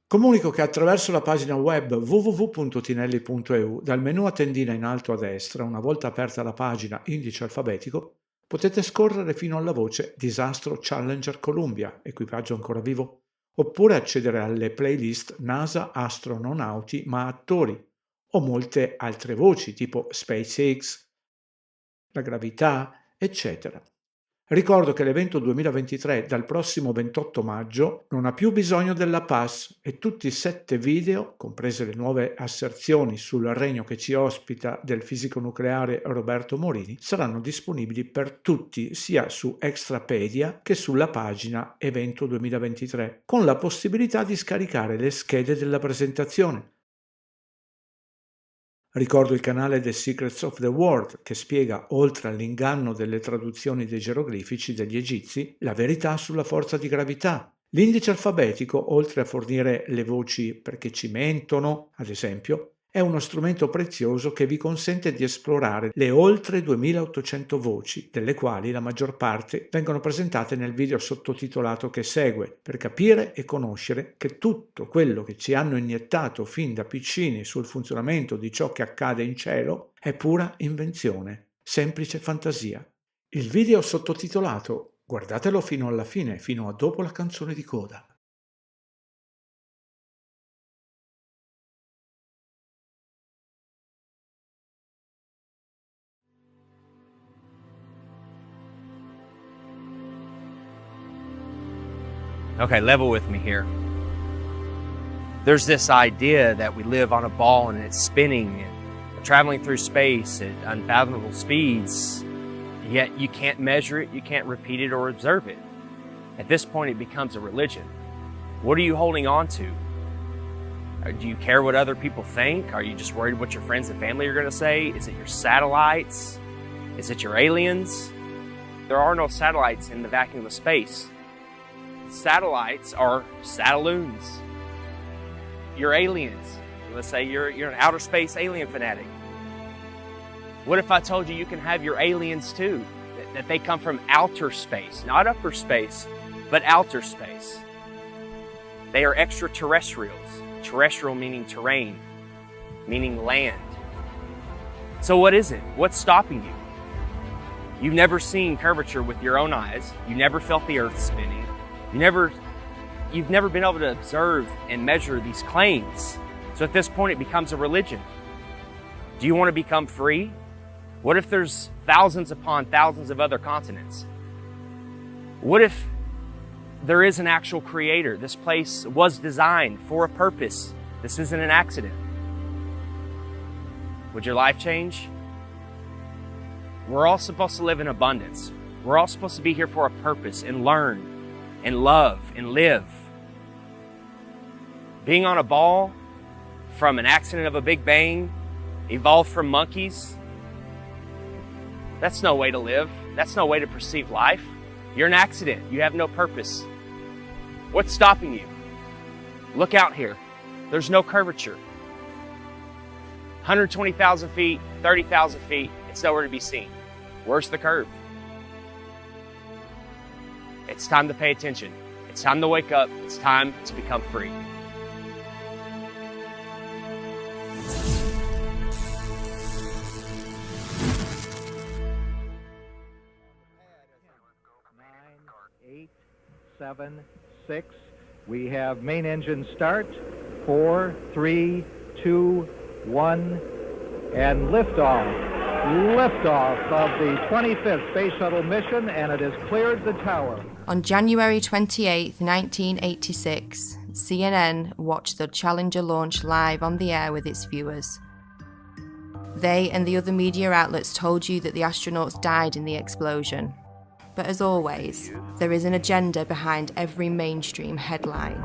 Comunico che attraverso la pagina web www.tinelli.eu, dal menu a tendina in alto a destra, una volta aperta la pagina indice alfabetico, potete scorrere fino alla voce Disastro Challenger Columbia, equipaggio ancora vivo, oppure accedere alle playlist NASA astronauti ma attori, o molte altre voci tipo SpaceX, la gravità, eccetera. Ricordo che l'evento 2023 dal prossimo 28 maggio non ha più bisogno della pass e tutti i 7 video, comprese le nuove asserzioni sul regno che ci ospita del fisico nucleare Roberto Morini, saranno disponibili per tutti sia su Extrapedia che sulla pagina Evento 2023, con la possibilità di scaricare le schede della presentazione. Ricordo il canale The Secrets of the World che spiega, oltre all'inganno delle traduzioni dei geroglifici degli egizi, la verità sulla forza di gravità. L'indice alfabetico, oltre a fornire le voci perché ci mentono, ad esempio, è uno strumento prezioso che vi consente di esplorare le oltre 2800 voci, delle quali la maggior parte vengono presentate nel video sottotitolato che segue, per capire e conoscere che tutto quello che ci hanno iniettato fin da piccini sul funzionamento di ciò che accade in cielo è pura invenzione, semplice fantasia. Il video sottotitolato, guardatelo fino alla fine, fino a dopo la canzone di coda. Okay, level with me here. There's this idea that we live on a ball and it's spinning and traveling through space at unfathomable speeds, yet you can't measure it, you can't repeat it or observe it. At this point, it becomes a religion. What are you holding on to? Do you care what other people think? Are you just worried what your friends and family are going to say? Is it your satellites? Is it your aliens? There are no satellites in the vacuum of space. Satellites are satelloons. You're aliens. Let's say you're an outer space alien fanatic. What if I told you you can have your aliens too? That they come from outer space, not upper space, but outer space. They are extraterrestrials. Terrestrial meaning terrain, meaning land. So what is it? What's stopping you? You've never seen curvature with your own eyes. You never felt the earth spinning. You've never been able to observe and measure these claims. So at this point, it becomes a religion. Do you want to become free? What if there's thousands upon thousands of other continents? What if there is an actual creator? This place was designed for a purpose. This isn't an accident. Would your life change? We're all supposed to live in abundance. We're all supposed to be here for a purpose and learn and love and live. Being on a ball from an accident of a big bang, evolved from monkeys, that's no way to live. That's no way to perceive life. You're an accident. You have no purpose. What's stopping you? Look out here. There's no curvature. 120,000 feet, 30,000 feet, it's nowhere to be seen. Where's the curve? It's time to pay attention. It's time to wake up. It's time to become free. Nine, 8, 7, 6. We have main engine start. 4, 3, 2, 1, and liftoff. Liftoff of the 25th Space Shuttle mission, and it has cleared the tower. On January 28, 1986, CNN watched the Challenger launch live on the air with its viewers. They and the other media outlets told you that the astronauts died in the explosion. But as always, there is an agenda behind every mainstream headline.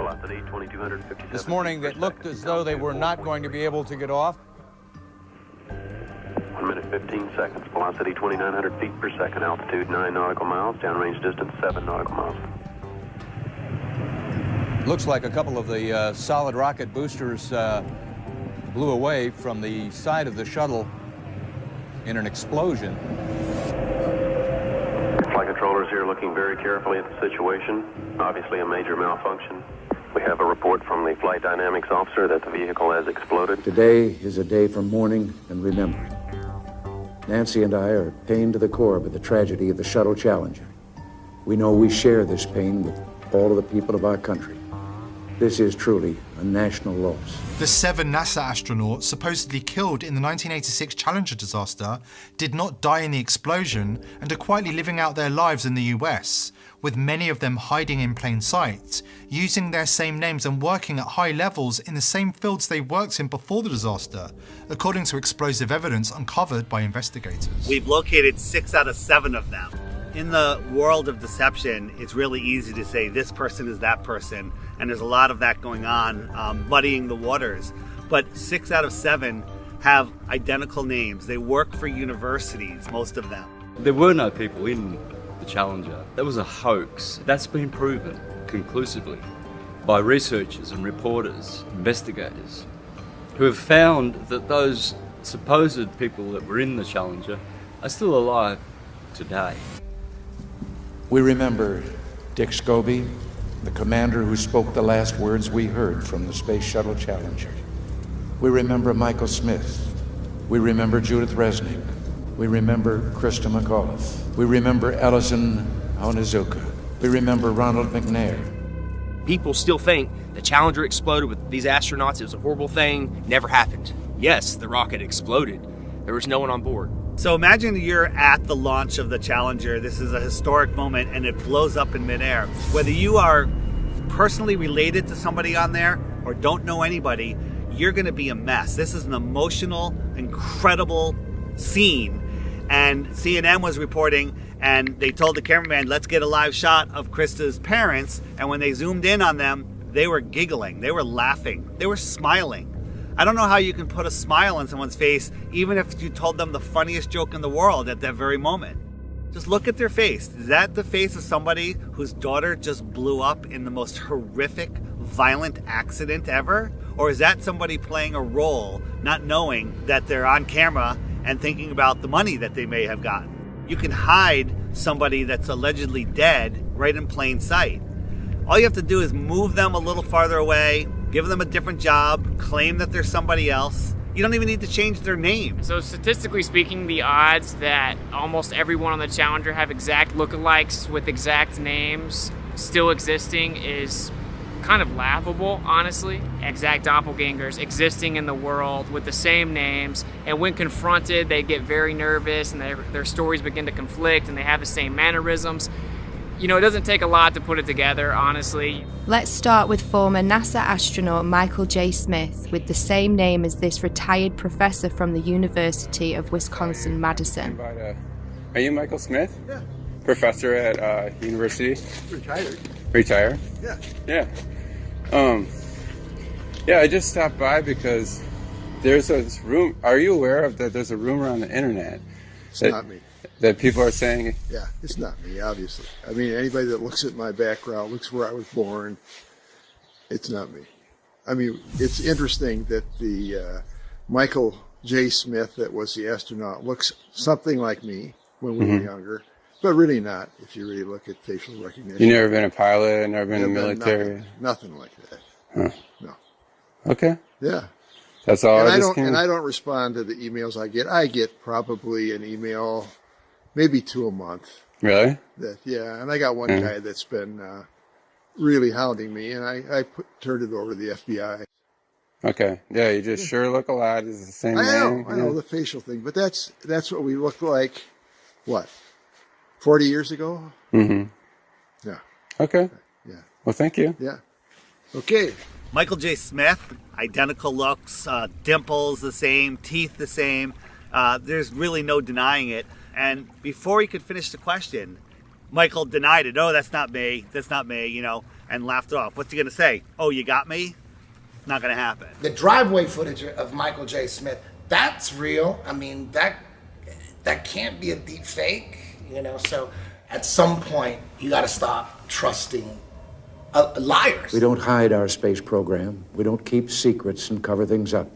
This morning, it looked as though they were not going to be able to get off. 1 minute 15 seconds. Velocity 2,900 feet per second. Altitude 9 nautical miles. Downrange distance 7 nautical miles. Looks like a couple of the solid rocket boosters blew away from the side of the shuttle in an explosion. Flight controllers here looking very carefully at the situation. Obviously a major malfunction. We have a report from the flight dynamics officer that the vehicle has exploded. Today is a day for mourning and remembering. Nancy and I are pained to the core by the tragedy of the Shuttle Challenger. We know we share this pain with all of the people of our country. This is truly a national loss. The 7 NASA astronauts supposedly killed in the 1986 Challenger disaster did not die in the explosion and are quietly living out their lives in the US, with many of them hiding in plain sight, using their same names and working at high levels in the same fields they worked in before the disaster, according to explosive evidence uncovered by investigators. We've located 6 out of 7 of them. In the world of deception, it's really easy to say this person is that person, and there's a lot of that going on, muddying the waters. But 6 out of 7 have identical names. They work for universities, most of them. There were no people in the Challenger. That was a hoax. That's been proven conclusively by researchers and reporters, investigators, who have found that those supposed people that were in the Challenger are still alive today. We remember Dick Scobie, the commander who spoke the last words we heard from the Space Shuttle Challenger. We remember Michael Smith. We remember Judith Resnick. We remember Krista McAuliffe. We remember Ellison Onizuka. We remember Ronald McNair. People still think the Challenger exploded with these astronauts. It was a horrible thing. Never happened. Yes, the rocket exploded. There was no one on board. So imagine you're at the launch of the Challenger. This is a historic moment and it blows up in midair. Whether you are personally related to somebody on there or don't know anybody, you're going to be a mess. This is an emotional, incredible scene. And CNN was reporting and they told the cameraman, let's get a live shot of Krista's parents. And when they zoomed in on them, they were giggling, they were laughing, they were smiling. I don't know how you can put a smile on someone's face, even if you told them the funniest joke in the world at that very moment. Just look at their face. Is that the face of somebody whose daughter just blew up in the most horrific, violent accident ever? Or is that somebody playing a role, not knowing that they're on camera and thinking about the money that they may have gotten? You can hide somebody that's allegedly dead right in plain sight. All you have to do is move them a little farther away, give them a different job, claim that they're somebody else. You don't even need to change their name. So statistically speaking, the odds that almost everyone on the Challenger have exact lookalikes with exact names still existing is kind of laughable, honestly. Exact doppelgangers existing in the world with the same names, and when confronted, they get very nervous and their stories begin to conflict and they have the same mannerisms. You know, it doesn't take a lot to put it together, honestly. Let's start with former NASA astronaut Michael J. Smith, with the same name as this retired professor from the University of Wisconsin-Madison. Are you Michael Smith? Yeah. Professor at university? Retired. Retired? Yeah. Yeah. Yeah, I just stopped by because there's this room. Are you aware of that? There's a rumor on the internet. It's not me. That people are saying. Yeah, it's not me, obviously. I mean, anybody that looks at my background, looks where I was born, it's not me. I mean, it's interesting that the Michael J. Smith that was the astronaut looks something like me when we were younger, but really not if you really look at facial recognition. You never been a pilot, never been in the military? Nothing like that. Huh. No. Okay. Yeah. That's all. And I don't respond to the emails I get. I get probably an email, maybe 2 a month. Really? And I got one guy that's been really hounding me, and I turned it over to the FBI. Okay. Yeah, you just sure look a lot. It's the same name. I Yeah. know the facial thing, but that's what we looked like. What? 40 years ago? Mm-hmm. Yeah. Okay. Yeah. Well, thank you. Yeah. Okay. Michael J. Smith, identical looks, dimples the same, teeth the same. There's really no denying it. And before he could finish the question, Michael denied it. Oh, that's not me, you know, and laughed it off. What's he going to say? Oh, you got me? Not going to happen. The driveway footage of Michael J. Smith, that's real. I mean, that can't be a deep fake, you know. So at some point, you got to stop trusting liars. We don't hide our space program. We don't keep secrets and cover things up.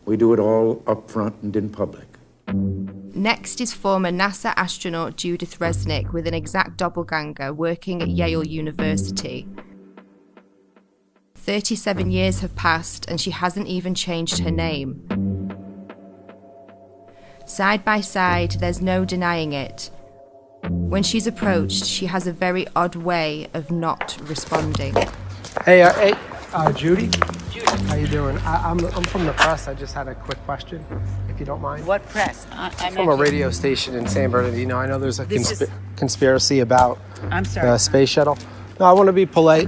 We do it all up front and in public. Next is former NASA astronaut Judith Resnick with an exact doppelganger working at Yale University. 37 years have passed and she hasn't even changed her name. Side by side, there's no denying it. When she's approached, she has a very odd way of not responding. Hey, Judy? Judy. How you doing? I'm from the press. I just had a quick question, if you don't mind. What press? I'm from a radio station in San Bernardino. I know there's a conspiracy about the Space Shuttle. No, I want to be polite.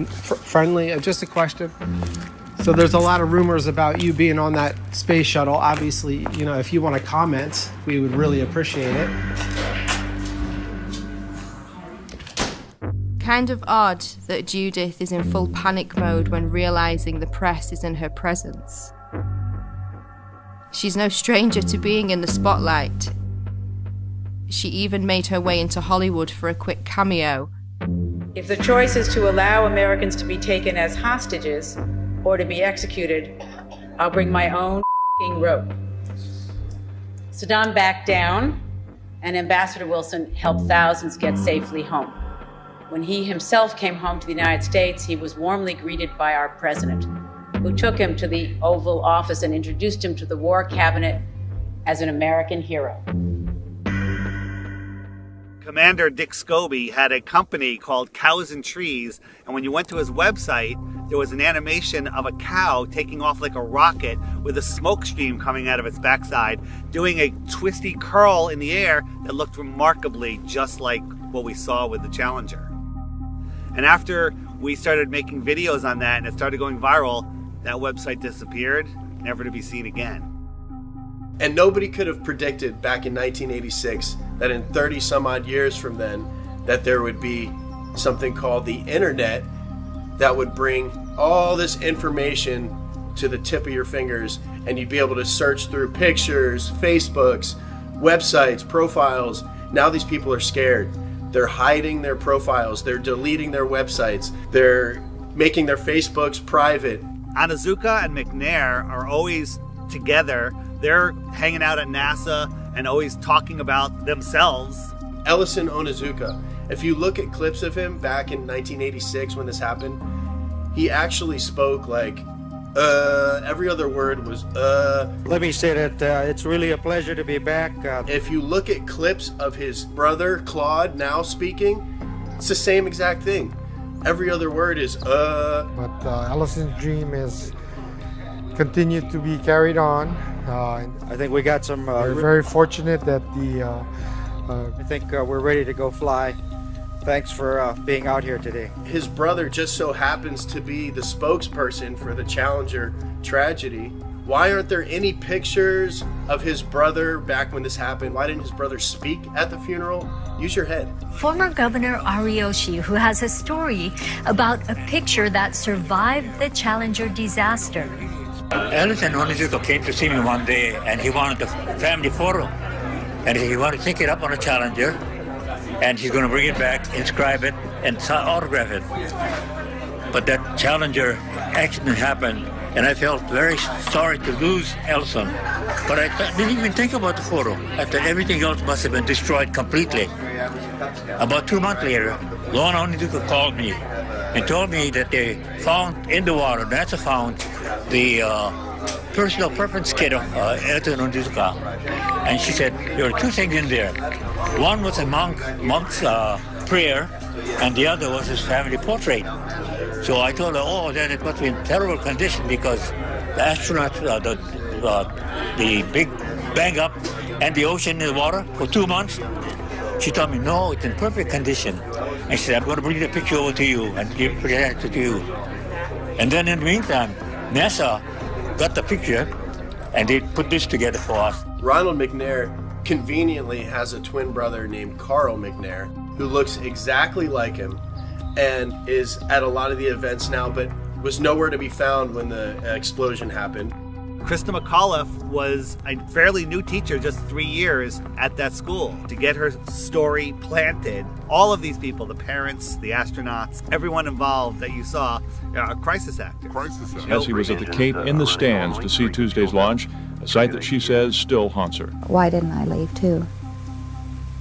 Friendly, just a question. So there's a lot of rumors about you being on that Space Shuttle. Obviously, you know, if you want to comment, we would really appreciate it. Kind of odd that Judith is in full panic mode when realizing the press is in her presence. She's no stranger to being in the spotlight. She even made her way into Hollywood for a quick cameo. If the choice is to allow Americans to be taken as hostages or to be executed, I'll bring my own rope. Saddam backed down, and Ambassador Wilson helped thousands get safely home. When he himself came home to the United States, he was warmly greeted by our president, who took him to the Oval Office and introduced him to the War Cabinet as an American hero. Commander Dick Scobie had a company called Cows and Trees, and when you went to his website, there was an animation of a cow taking off like a rocket with a smoke stream coming out of its backside, doing a twisty curl in the air that looked remarkably just like what we saw with the Challenger. And after we started making videos on that and it started going viral, that website disappeared, never to be seen again. And nobody could have predicted back in 1986 that in 30 some odd years from then that there would be something called the internet that would bring all this information to the tip of your fingers, and you'd be able to search through pictures, Facebooks, websites, profiles. Now these people are scared. They're hiding their profiles, they're deleting their websites, they're making their Facebooks private. Onizuka and McNair are always together. They're hanging out at NASA and always talking about themselves. Ellison Onizuka, if you look at clips of him back in 1986 when this happened, he actually spoke like, every other word was, Let me say that it's really a pleasure to be back. If you look at clips of his brother, Claude, now speaking, it's the same exact thing. Every other word is, But Ellison's dream is continued to be carried on. I think we got some... we're very fortunate that I think we're ready to go fly. Thanks for being out here today. His brother just so happens to be the spokesperson for the Challenger tragedy. Why aren't there any pictures of his brother back when this happened? Why didn't his brother speak at the funeral? Use your head. Former Governor Ariyoshi, who has a story about a picture that survived the Challenger disaster. Ellison Onizuka came to see me one day and he wanted a family photo. And he wanted to take it up on a Challenger and he's going to bring it back, inscribe it, and autograph it. But that Challenger accident happened and I felt very sorry to lose Ellison. But I didn't even think about the photo. I thought everything else must have been destroyed completely. About 2 months later, Lorna Onizuka called me and told me that they found in the water, NASA found the personal preference kit of Ellison Onizuka. And she said, there were two things in there. One was a monk's prayer, and the other was his family portrait. So I told her, oh, then it must be in terrible condition because the astronauts, the big bang up and the ocean in the water for 2 months. She told me, no, it's in perfect condition. And she said, I'm going to bring the picture over to you and present it to you. And then in the meantime, NASA got the picture and they put this together for us. Ronald McNair conveniently has a twin brother named Carl McNair who looks exactly like him and is at a lot of the events now, but was nowhere to be found when the explosion happened. Krista McAuliffe was a fairly new teacher, just 3 years at that school. To get her story planted, all of these people, the parents, the astronauts, everyone involved that you saw, are crisis actors. Essie was at the Cape in the stands to see Tuesday's launch, a sight that she says still haunts her. Why didn't I leave too?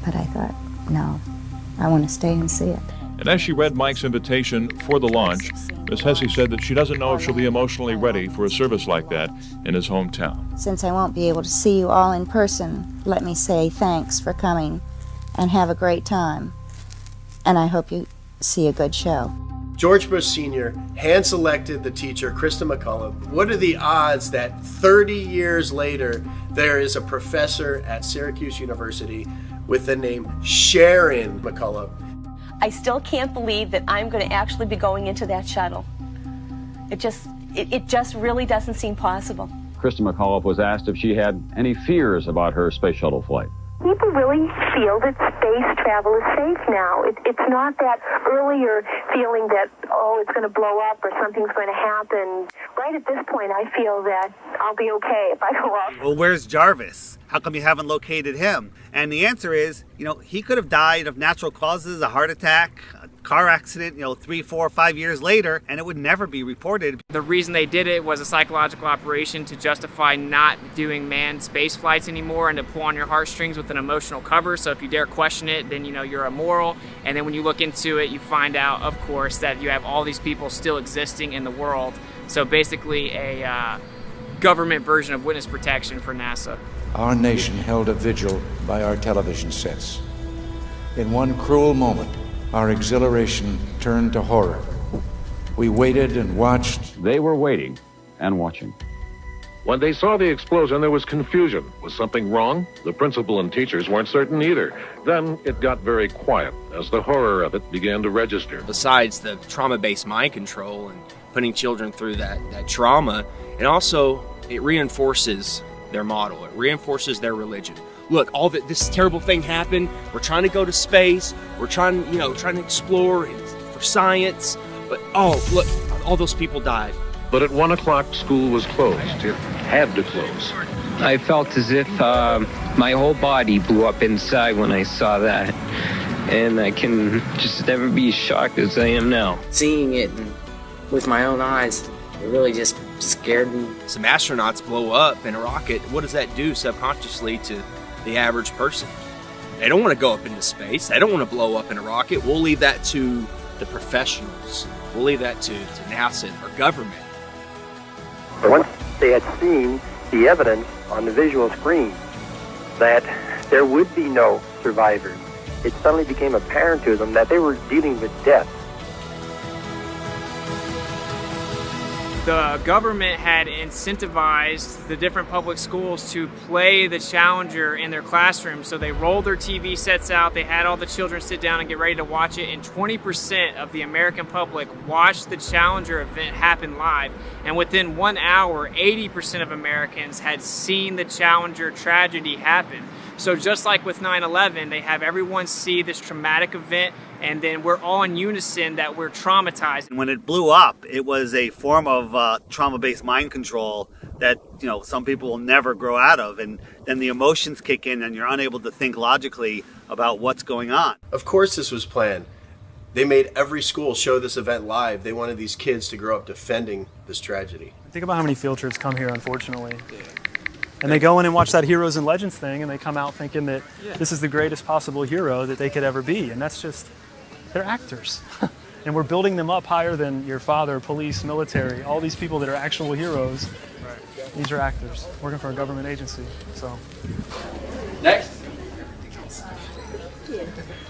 But I thought, no, I want to stay and see it. And as she read Mike's invitation for the launch, Miss Hesse said that she doesn't know if she'll be emotionally ready for a service like that in his hometown. Since I won't be able to see you all in person, let me say thanks for coming and have a great time. And I hope you see a good show. George Bush Sr. hand-selected the teacher, Krista McCullough. What are the odds that 30 years later, there is a professor at Syracuse University with the name Sharon McCullough? I still can't believe that I'm going to actually be going into that shuttle. It just really doesn't seem possible. Krista McCullough was asked if she had any fears about her space shuttle flight. People really feel that space travel is safe now. It's not that earlier feeling that, oh, it's going to blow up or something's going to happen. Right at this point, I feel that I'll be okay if I go up. Well, where's Jarvis? How come you haven't located him? And the answer is, he could have died of natural causes, a heart attack, a car accident, 3, 4, 5 years later, and it would never be reported. The reason they did it was a psychological operation to justify not doing manned space flights anymore and to pull on your heartstrings with an emotional cover. So if you dare question it, then you're immoral. And then when you look into it, you find out, of course, that you have all these people still existing in the world. So basically a government version of witness protection for NASA. Our nation held a vigil by our television sets. In one cruel moment, our exhilaration turned to horror. We waited and watched. They were waiting and watching. When they saw the explosion, there was confusion. Was something wrong? The principal and teachers weren't certain either. Then it got very quiet as the horror of it began to register. Besides the trauma-based mind control and putting children through that trauma, and also it reinforces their model. It reinforces their religion. Look, this terrible thing happened. We're trying to go to space. We're trying to explore for science. But look, all those people died. But at 1 o'clock, school was closed. It had to close. I felt as if my whole body blew up inside when I saw that. And I can just never be as shocked as I am now. Seeing it with my own eyes, it really just scared me. Some astronauts blow up in a rocket. What does that do subconsciously to the average person? They don't want to go up into space. They don't want to blow up in a rocket. We'll leave that to the professionals. We'll leave that to NASA or government. Once they had seen the evidence on the visual screen that there would be no survivors, it suddenly became apparent to them that they were dealing with death. The government had incentivized the different public schools to play the Challenger in their classrooms. So they rolled their TV sets out, they had all the children sit down and get ready to watch it, and 20% of the American public watched the Challenger event happen live. And within 1 hour, 80% of Americans had seen the Challenger tragedy happen. So just like with 9/11, they have everyone see this traumatic event, and then we're all in unison that we're traumatized. When it blew up, it was a form of trauma-based mind control that some people will never grow out of, and then the emotions kick in and you're unable to think logically about what's going on. Of course this was planned. They made every school show this event live. They wanted these kids to grow up defending this tragedy. Think about how many field trips come here, unfortunately. And they go in and watch that Heroes and Legends thing, and they come out thinking that this is the greatest possible hero that they could ever be. And that's just, they're actors. And we're building them up higher than your father, police, military, all these people that are actual heroes. Right. These are actors working for a government agency. So. Next.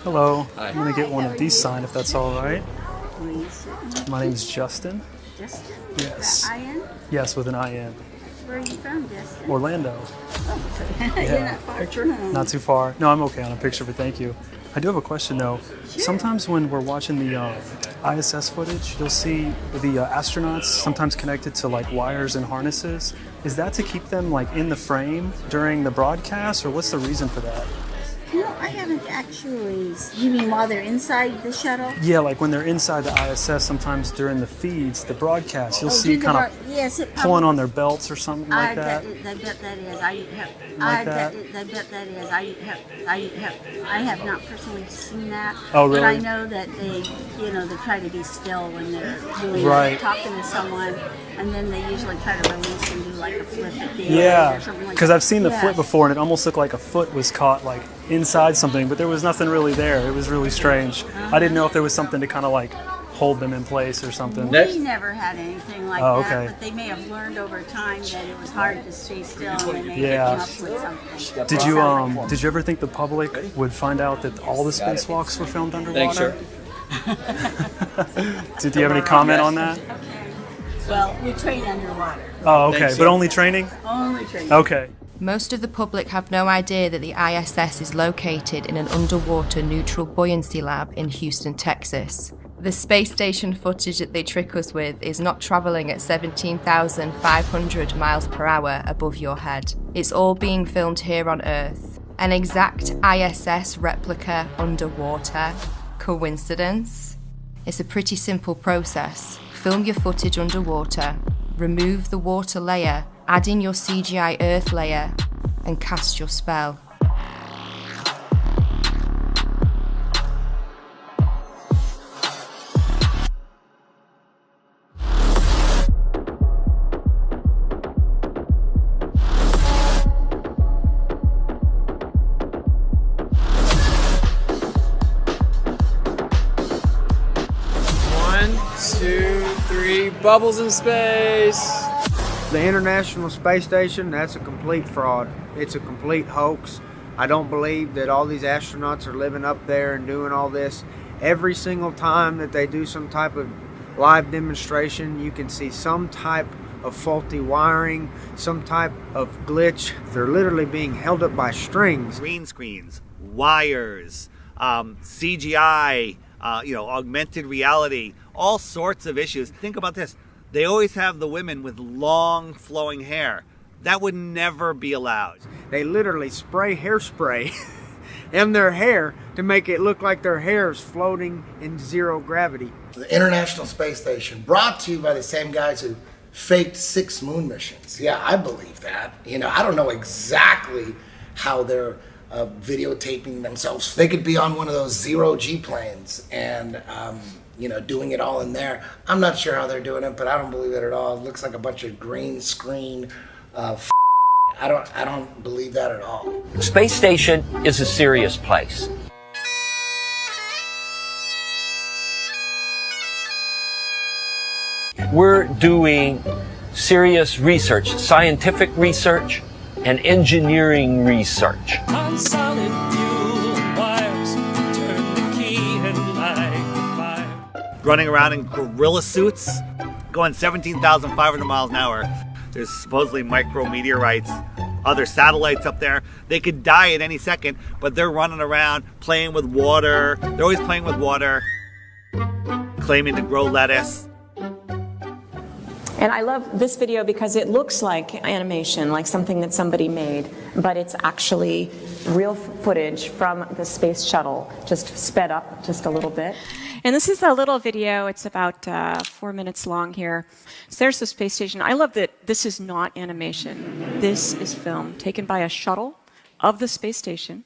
Hello. Hi. I'm going to get one of these signed if that's all right. Please. My name is Justin. Justin? Yes. I-N? Yes, with an I-N. Where are you from, Justin? Orlando. Oh, so you're not far from home. Not too far. No, I'm okay on a picture, but thank you. I do have a question though. Sure. Sometimes when we're watching the ISS footage, you'll see the astronauts sometimes connected to like wires and harnesses. Is that to keep them like in the frame during the broadcast, or what's the reason for that? No, I haven't actually. You mean while they're inside the shuttle? Yeah, like when they're inside the ISS, sometimes during the feeds, the broadcast, you'll see kind of pulling on their belts or something like that. I bet that is. I have not personally seen that. Oh, really? But I know that they try to be still when they're doing talking to someone, and then they usually try to release and do like a flip at the Yeah, edge or something like because that. I've seen the Yeah. flip before, and it almost looked like a foot was caught like inside something, but there was nothing really there. It was really strange. I didn't know if there was something to kind of like hold them in place or something. We never had anything like Oh, that, okay. but they may have learned over time that it was hard to stay still, and they may Yeah. have come up with something. Did you ever think the public would find out that all the spacewalks were filmed underwater? Did you have any comment on that? Well, we train underwater. Oh, okay, but only training? Only training. Okay. Most of the public have no idea that the ISS is located in an underwater neutral buoyancy lab in Houston, Texas. The space station footage that they trick us with is not travelling at 17,500 miles per hour above your head. It's all being filmed here on Earth. An exact ISS replica underwater. Coincidence? It's a pretty simple process. Film your footage underwater, remove the water layer, add in your CGI Earth layer, and cast your spell. Bubbles in space. The International Space Station, that's a complete fraud. It's a complete hoax. I don't believe that all these astronauts are living up there and doing all this. Every single time that they do some type of live demonstration, you can see some type of faulty wiring, some type of glitch. They're literally being held up by strings. Green screens, wires, CGI, augmented reality, all sorts of issues. Think about this. They always have the women with long flowing hair. That would never be allowed. They literally spray hairspray in their hair to make it look like their hair is floating in zero gravity. The International Space Station, brought to you by the same guys who faked 6 moon missions. Yeah, I believe that. I don't know exactly how they're videotaping themselves. They could be on one of those zero-G planes and doing it all in there. I'm not sure how they're doing it, but I don't believe it at all. It looks like a bunch of green screen. I don't believe that at all. Space Station is a serious place. We're doing serious research, scientific research, and engineering research. On solid fuel wires, turn the key and light the fire. Running around in gorilla suits, going 17,500 miles an hour. There's supposedly micrometeorites, other satellites up there. They could die at any second, but they're running around playing with water. They're always playing with water, claiming to grow lettuce. And I love this video because it looks like animation, like something that somebody made, but it's actually real footage from the space shuttle, just sped up just a little bit. And this is a little video. It's about 4 minutes long here. So there's the space station. I love that this is not animation. This is film taken by a shuttle of the space station.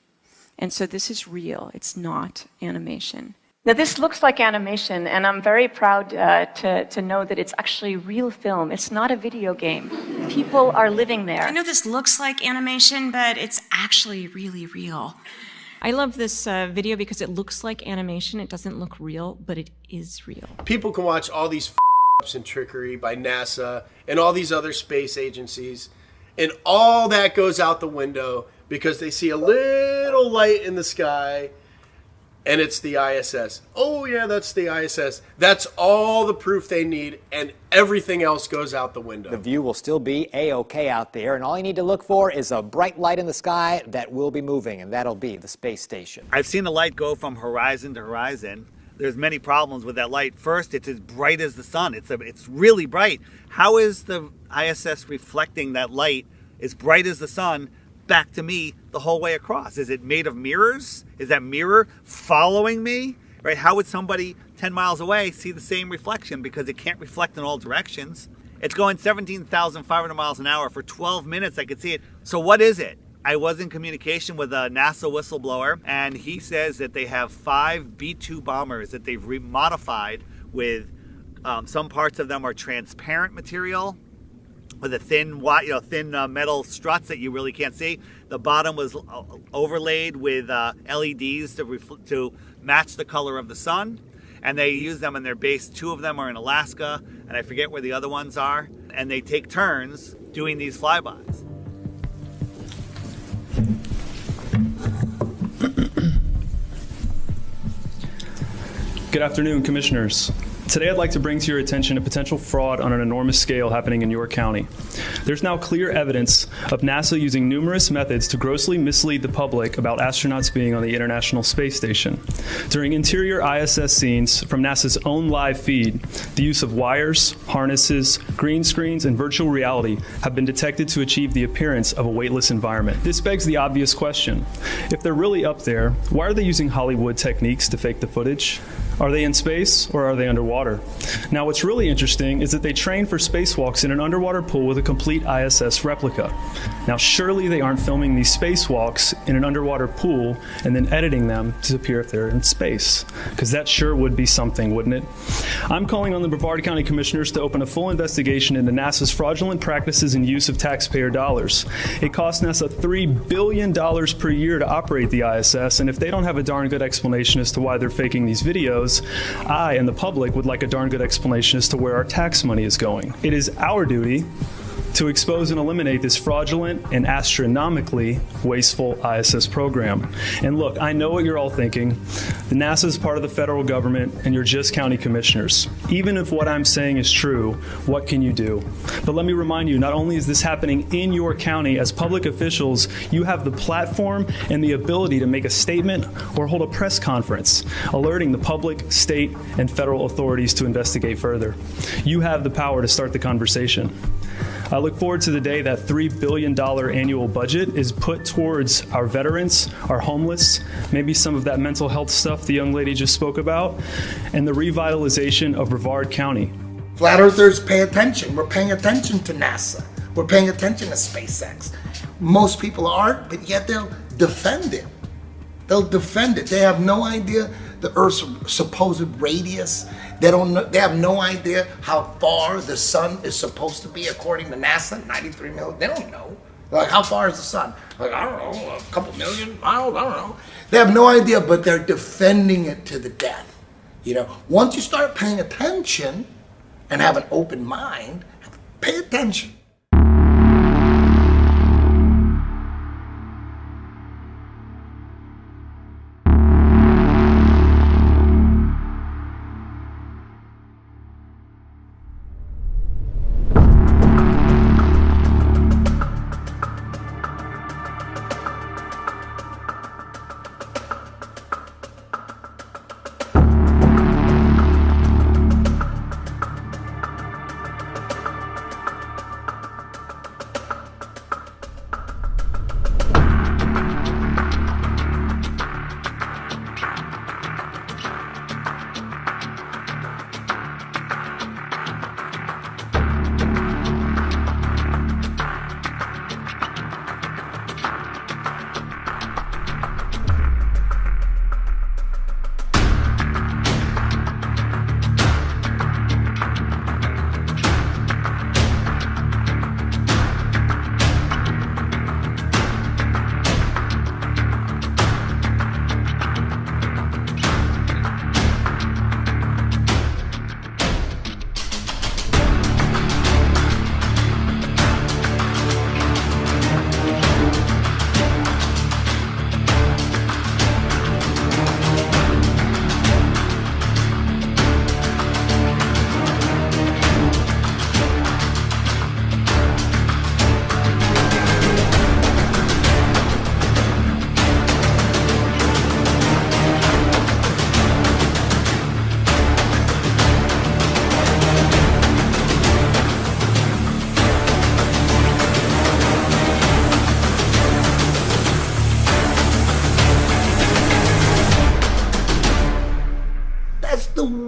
And so this is real. It's not animation. Now this looks like animation, and I'm very proud to know that it's actually real film. It's not a video game. People are living there. I know this looks like animation, but it's actually really real. I love this video because it looks like animation. It doesn't look real, but it is real. People can watch all these ups and trickery by NASA and all these other space agencies, and all that goes out the window because they see a little light in the sky. And it's the ISS. Oh yeah, that's the ISS. That's all the proof they need, and everything else goes out the window. The view will still be A-OK out there, and all you need to look for is a bright light in the sky that will be moving, and that'll be the space station. I've seen the light go from horizon to horizon. There's many problems with that light. First, it's as bright as the sun. It's really bright. How is the ISS reflecting that light as bright as the sun back to me the whole way across? Is it made of mirrors? Is that mirror following me? Right? How would somebody 10 miles away see the same reflection? Because it can't reflect in all directions. It's going 17,500 miles an hour for 12 minutes. I could see it. So what is it? I was in communication with a NASA whistleblower, and he says that they have 5 B-2 bombers that they've remodified with some parts of them are transparent material. with a thin metal struts that you really can't see. The bottom was overlaid with LEDs to match the color of the sun. And they use them in their base. 2 of them are in Alaska, and I forget where the other ones are. And they take turns doing these flybys. Good afternoon, Commissioners. Today I'd like to bring to your attention a potential fraud on an enormous scale happening in York County. There's now clear evidence of NASA using numerous methods to grossly mislead the public about astronauts being on the International Space Station. During interior ISS scenes from NASA's own live feed, the use of wires, harnesses, green screens, and virtual reality have been detected to achieve the appearance of a weightless environment. This begs the obvious question. If they're really up there, why are they using Hollywood techniques to fake the footage? Are they in space or are they underwater? Now, what's really interesting is that they train for spacewalks in an underwater pool with a complete ISS replica. Now, surely they aren't filming these spacewalks in an underwater pool and then editing them to appear if they're in space, because that sure would be something, wouldn't it? I'm calling on the Brevard County Commissioners to open a full investigation into NASA's fraudulent practices and use of taxpayer dollars. It costs NASA $3 billion per year to operate the ISS, and if they don't have a darn good explanation as to why they're faking these videos, I and the public would like a darn good explanation as to where our tax money is going. It is our duty to expose and eliminate this fraudulent and astronomically wasteful ISS program. And look, I know what you're all thinking. The NASA is part of the federal government and you're just county commissioners. Even if what I'm saying is true, what can you do? But let me remind you, not only is this happening in your county, as public officials, you have the platform and the ability to make a statement or hold a press conference, alerting the public, state, and federal authorities to investigate further. You have the power to start the conversation. I look forward to the day that $3 billion annual budget is put towards our veterans, our homeless, maybe some of that mental health stuff the young lady just spoke about, and the revitalization of Brevard County. Flat Earthers pay attention. We're paying attention to NASA. We're paying attention to SpaceX. Most people aren't, but yet they'll defend it. They'll defend it. They have no idea the Earth's supposed radius. They have no idea how far the sun is supposed to be according to NASA, 93 million. They don't know. Like, how far is the sun? Like, I don't know, a couple million miles, I don't know. They have no idea, but they're defending it to the death. You know, once you start paying attention and have an open mind, pay attention.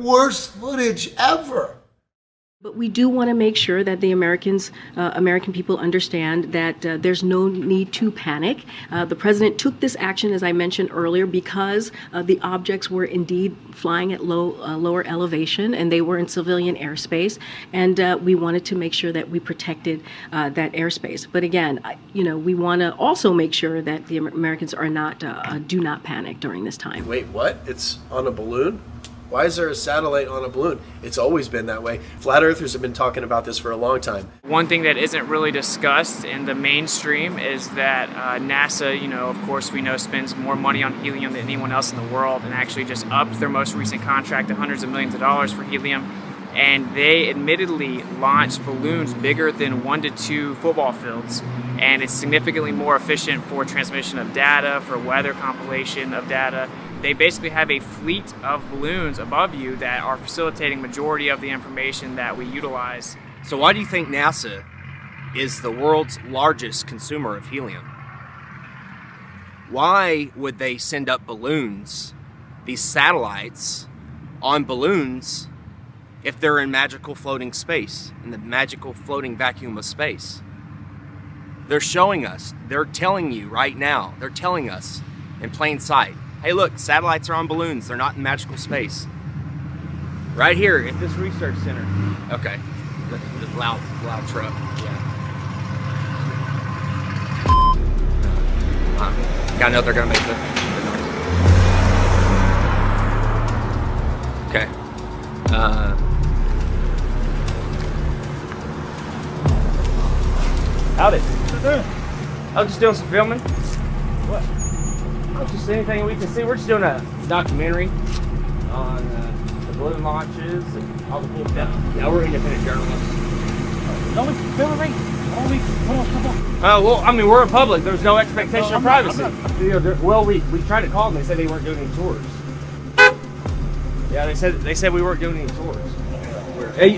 Worst footage ever. But we do want to make sure that the American people understand that there's no need to panic. The president took this action, as I mentioned earlier, because the objects were indeed flying at lower elevation, and they were in civilian airspace, and we wanted to make sure that we protected that airspace. But again, we want to also make sure that the Americans are not do not panic during this time. Wait, what? It's on a balloon? Why is there a satellite on a balloon? It's always been that way. Flat earthers have been talking about this for a long time. One thing that isn't really discussed in the mainstream is that NASA, of course we know, spends more money on helium than anyone else in the world, and actually just upped their most recent contract to hundreds of millions of dollars for helium. And they admittedly launched balloons bigger than 1 to 2 football fields. And it's significantly more efficient for transmission of data, for weather compilation of data. They basically have a fleet of balloons above you that are facilitating majority of the information that we utilize. So why do you think NASA is the world's largest consumer of helium? Why would they send up balloons, these satellites, on balloons if they're in magical floating space, in the magical floating vacuum of space? They're showing us, they're telling you right now, they're telling us in plain sight, hey look, satellites are on balloons, they're not in magical space. Right here at this research center. Okay, this loud truck, yeah. I know they're gonna make the noise. Okay. Howdy. I was just doing some filming. What? Oh, just anything we can see. We're just doing a documentary on the balloon launches and all the cool stuff. Yeah, we're independent journalists. Don't be filming me. Well, I mean, we're in public. There's no expectation of privacy. Well, we tried to call them. They said they weren't doing any tours. Yeah, they said we weren't doing any tours.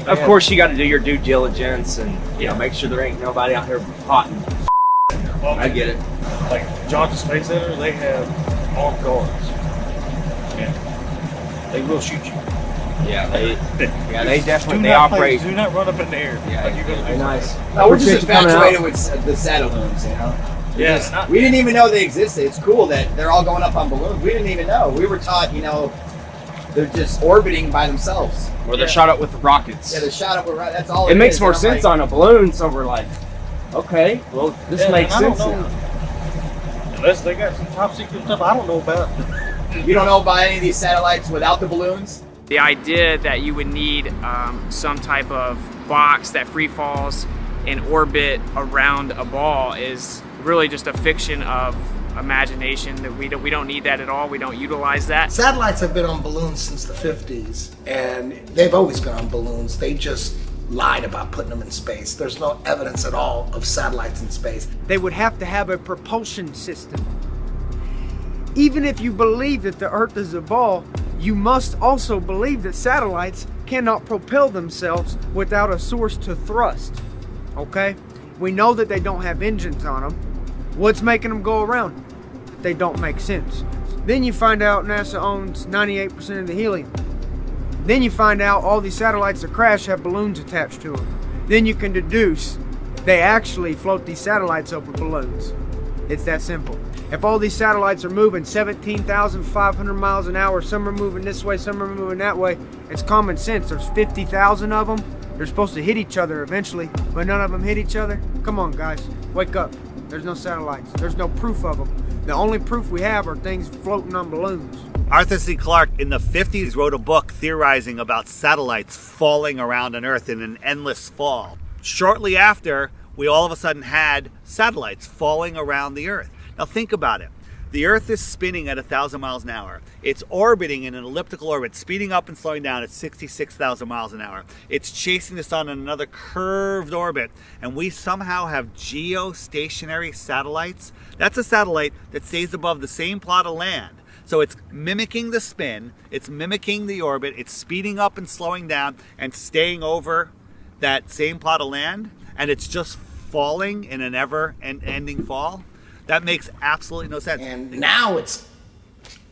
Of course, you got to do your due diligence and make sure there ain't nobody out here potting. Well, I get it. Like Johnson Space Center, they have armed guards. Yeah, they will shoot you. Yeah, they definitely operate. Do not run up in the air. Yeah, like you're gonna do nice. No, we're just infatuated with the Saturloons, Yeah, we didn't even know they existed. It's cool that they're all going up on balloons. We didn't even know. We were taught, they're just orbiting by themselves. Or they're shot up with rockets. Yeah, they're shot up with rockets. That's all. It makes more sense on a balloon, so we're like, okay, well, this makes sense now. Unless they got some top secret stuff I don't know about. You don't know about any of these satellites without the balloons? The idea that you would need some type of box that free falls in orbit around a ball is really just a fiction of imagination. That we don't need that at all. We don't utilize that. Satellites have been on balloons since the 50s, and they've always been on balloons. They just lied about putting them in space. There's no evidence at all of satellites in space. They would have to have a propulsion system. Even if you believe that the Earth is a ball, you must also believe that satellites cannot propel themselves without a source to thrust. Okay? We know that they don't have engines on them. What's making them go around? They don't make sense. Then you find out NASA owns 98% of the helium. Then you find out all these satellites that crash have balloons attached to them. Then you can deduce they actually float these satellites up with balloons. It's that simple. If all these satellites are moving 17,500 miles an hour, some are moving this way, some are moving that way, it's common sense. There's 50,000 of them. They're supposed to hit each other eventually, but none of them hit each other. Come on, guys, wake up. There's no satellites. There's no proof of them. The only proof we have are things floating on balloons. Arthur C. Clarke in the 50s wrote a book theorizing about satellites falling around on Earth in an endless fall. Shortly after, we all of a sudden had satellites falling around the Earth. Now think about it. The Earth is spinning at 1,000 miles an hour. It's orbiting in an elliptical orbit, speeding up and slowing down at 66,000 miles an hour. It's chasing the sun in another curved orbit, and we somehow have geostationary satellites. That's a satellite that stays above the same plot of land. So it's mimicking the spin, it's mimicking the orbit, it's speeding up and slowing down and staying over that same plot of land, and it's just falling in an ever-ending fall. That makes absolutely no sense. And now it's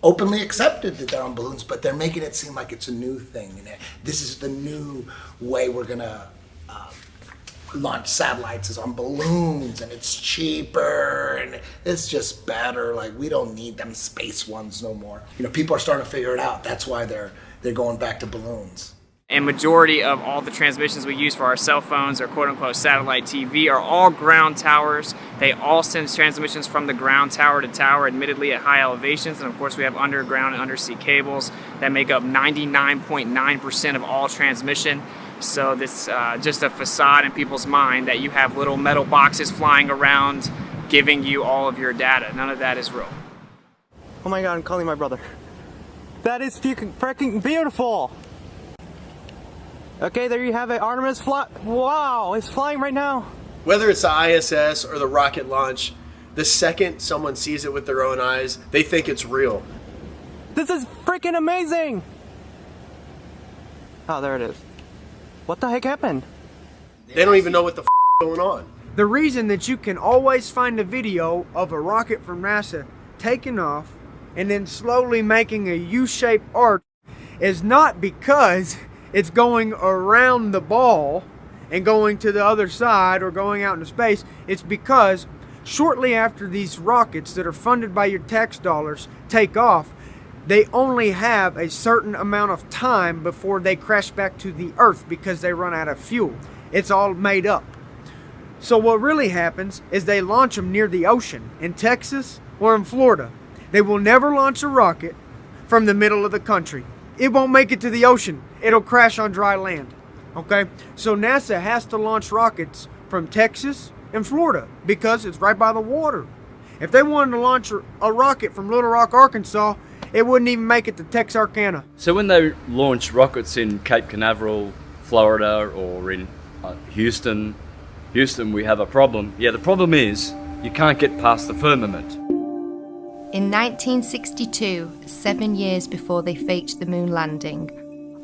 openly accepted that they're on balloons, but they're making it seem like it's a new thing. And this is the new way we're gonna launch satellites, is on balloons, and it's cheaper and it's just better. Like, we don't need them space ones no more. You know, people are starting to figure it out. That's why they're going back to balloons. And majority of all the transmissions we use for our cell phones or quote-unquote satellite TV are all ground towers. They all send transmissions from the ground tower to tower, admittedly at high elevations. And of course we have underground and undersea cables that make up 99.9% of all transmission. So this just a facade in people's mind that you have little metal boxes flying around giving you all of your data. None of that is real. Oh my God, I'm calling my brother. That is freaking beautiful. Okay, there you have it. Artemis wow, it's flying right now. Whether it's the ISS or the rocket launch, the second someone sees it with their own eyes, they think it's real. This is freaking amazing. Oh, there it is. What the heck happened? They don't even know what the going on. The reason that you can always find a video of a rocket from NASA taking off and then slowly making a U-shaped arc is not because it's going around the ball and going to the other side or going out into space. It's because shortly after these rockets that are funded by your tax dollars take off, they only have a certain amount of time before they crash back to the Earth because they run out of fuel. It's all made up. So what really happens is they launch them near the ocean in Texas or in Florida. They will never launch a rocket from the middle of the country. It won't make it to the ocean. It'll crash on dry land. Okay? So NASA has to launch rockets from Texas and Florida because it's right by the water. If they wanted to launch a rocket from Little Rock, Arkansas, it wouldn't even make it to Texarkana. So when they launch rockets in Cape Canaveral, Florida, or in Houston, we have a problem. Yeah, the problem is you can't get past the firmament. In 1962, 7 years before they faked the moon landing,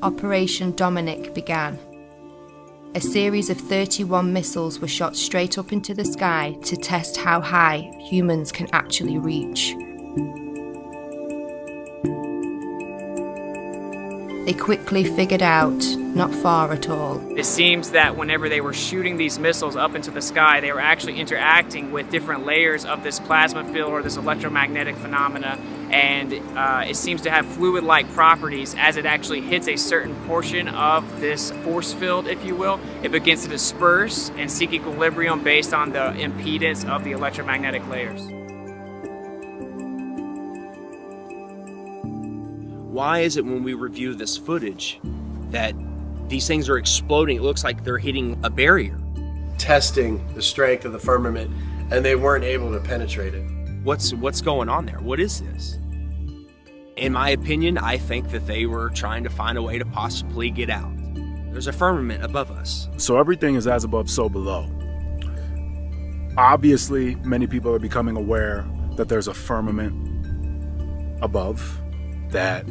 Operation Dominic began. A series of 31 missiles were shot straight up into the sky to test how high humans can actually reach. They quickly figured out, not far at all. It seems that whenever they were shooting these missiles up into the sky, they were actually interacting with different layers of this plasma field or this electromagnetic phenomena, and it seems to have fluid-like properties. As it actually hits a certain portion of this force field, if you will, it begins to disperse and seek equilibrium based on the impedance of the electromagnetic layers. Why is it when we review this footage that these things are exploding? It looks like they're hitting a barrier. Testing the strength of the firmament, and they weren't able to penetrate it. What's going on there? What is this? In my opinion, I think that they were trying to find a way to possibly get out. There's a firmament above us. So everything is as above, so below. Obviously, many people are becoming aware that there's a firmament above that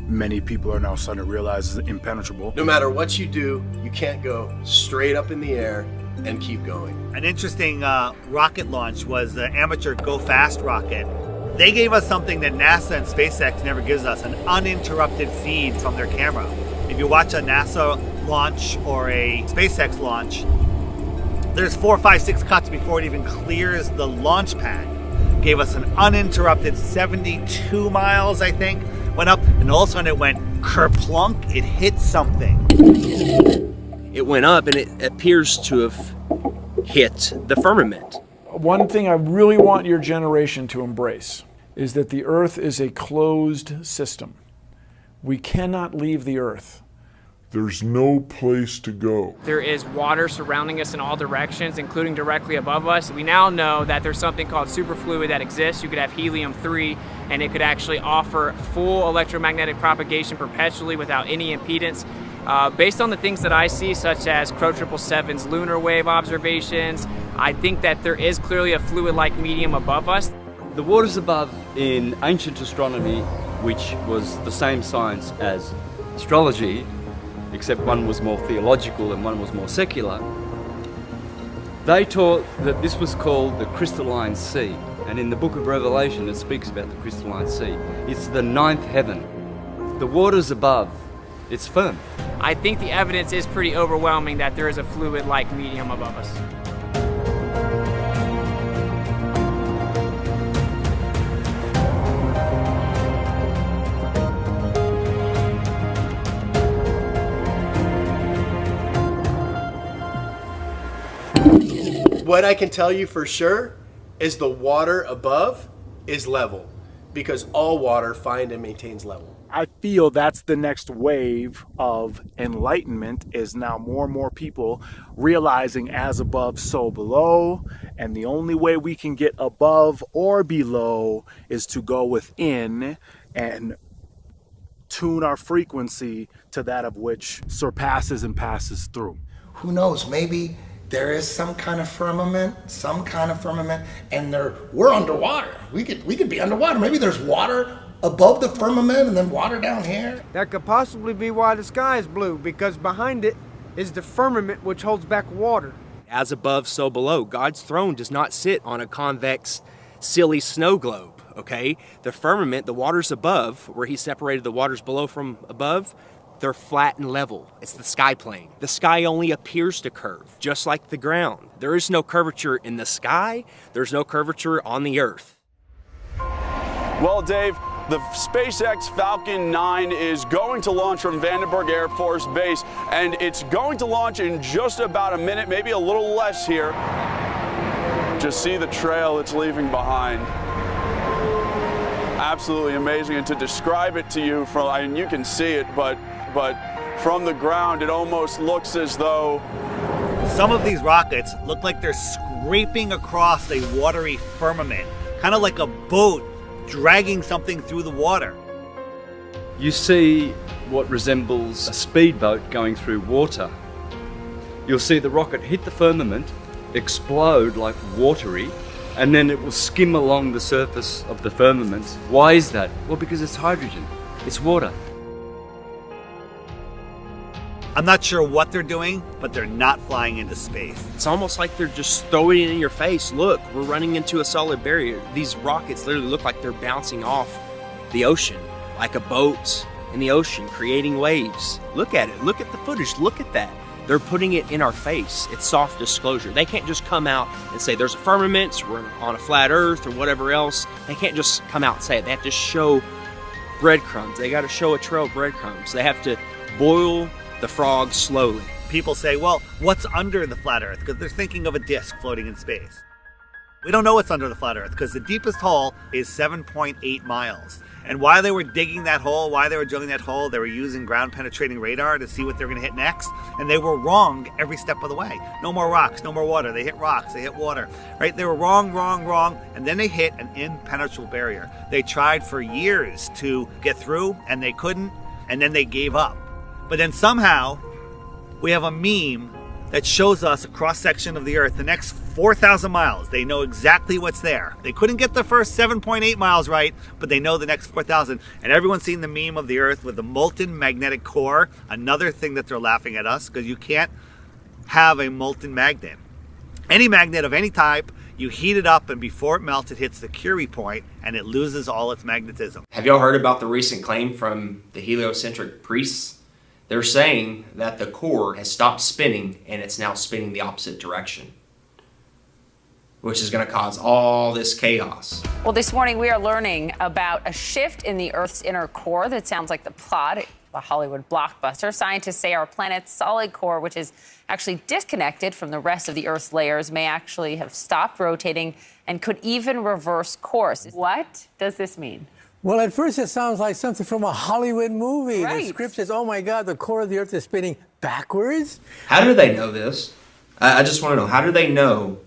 many people are now starting to realize is impenetrable. No matter what you do, you can't go straight up in the air and keep going. An interesting rocket launch was the amateur Go Fast rocket. They gave us something that NASA and SpaceX never gives us, an uninterrupted feed from their camera. If you watch a NASA launch or a SpaceX launch, there's 4, 5, 6 cuts before it even clears the launch pad. Gave us an uninterrupted 72 miles, I think. Went up, and all of a sudden it went kerplunk. It hit something. It went up, and it appears to have hit the firmament. One thing I really want your generation to embrace is that the Earth is a closed system. We cannot leave the Earth. There's no place to go. There is water surrounding us in all directions, including directly above us. We now know that there's something called superfluid that exists. You could have helium-3, and it could actually offer full electromagnetic propagation perpetually without any impedance. Based on the things that I see, such as Crow 777's lunar wave observations, I think that there is clearly a fluid-like medium above us. The waters above in ancient astronomy, which was the same science as astrology, except one was more theological and one was more secular, they taught that this was called the crystalline sea. And in the book of Revelation, it speaks about the crystalline sea. It's the ninth heaven. The waters above, it's firm. I think the evidence is pretty overwhelming that there is a fluid-like medium above us. What I can tell you for sure is the water above is level, because all water finds and maintains level. I feel that's the next wave of enlightenment, is now more and more people realizing as above, so below. And the only way we can get above or below is to go within and tune our frequency to that of which surpasses and passes through. Who knows, maybe there is some kind of firmament, and we're underwater. We could be underwater. Maybe there's water above the firmament and then water down here. That could possibly be why the sky is blue, because behind it is the firmament which holds back water. As above, so below. God's throne does not sit on a convex, silly snow globe, okay? The firmament, the waters above, where he separated the waters below from above, they're flat and level. It's the sky plane. The sky only appears to curve, just like the ground. There is no curvature in the sky. There's no curvature on the earth. Well, Dave, the SpaceX Falcon 9 is going to launch from Vandenberg Air Force Base, and it's going to launch in just about a minute, maybe a little less here. Just see the trail it's leaving behind. Absolutely amazing, and to describe it to you from, I mean, you can see it, but from the ground, it almost looks as though some of these rockets look like they're scraping across a watery firmament, kind of like a boat dragging something through the water. You see what resembles a speedboat going through water. You'll see the rocket hit the firmament, explode like watery, and then it will skim along the surface of the firmament. Why is that? Well, because it's hydrogen. It's water. I'm not sure what they're doing, but they're not flying into space. It's almost like they're just throwing it in your face. Look, we're running into a solid barrier. These rockets literally look like they're bouncing off the ocean, like a boat in the ocean, creating waves. Look at it. Look at the footage. Look at that. They're putting it in our face. It's soft disclosure. They can't just come out and say there's a firmament, we're on a flat earth or whatever else. They can't just come out and say it. They have to show breadcrumbs. They got to show a trail of breadcrumbs. They have to boil the frog slowly. People say, well, what's under the flat earth? Because they're thinking of a disk floating in space. We don't know what's under the flat earth because the deepest hole is 7.8 miles. And while they were digging that hole, while they were drilling that hole, they were using ground penetrating radar to see what they were going to hit next. And they were wrong every step of the way. No more rocks, no more water. They hit rocks, they hit water, right? They were wrong. And then they hit an impenetrable barrier. They tried for years to get through and they couldn't. And then they gave up. But then somehow we have a meme that shows us a cross-section of the earth, the next 4,000 miles. They know exactly what's there. They couldn't get the first 7.8 miles right, but they know the next 4,000. And everyone's seen the meme of the earth with the molten magnetic core. Another thing that they're laughing at us, because you can't have a molten magnet. Any magnet of any type, you heat it up, and before it melts, it hits the Curie point, and it loses all its magnetism. Have y'all heard about the recent claim from the heliocentric priests? They're saying that the core has stopped spinning and it's now spinning the opposite direction, which is going to cause all this chaos. Well, this morning we are learning about a shift in the Earth's inner core that sounds like the plot of a Hollywood blockbuster. Scientists say our planet's solid core, which is actually disconnected from the rest of the Earth's layers, may actually have stopped rotating and could even reverse course. What does this mean? Well, at first it sounds like something from a Hollywood movie. Right. The script says, oh my God, the core of the Earth is spinning backwards. How do they know this? I just want to know, how do they know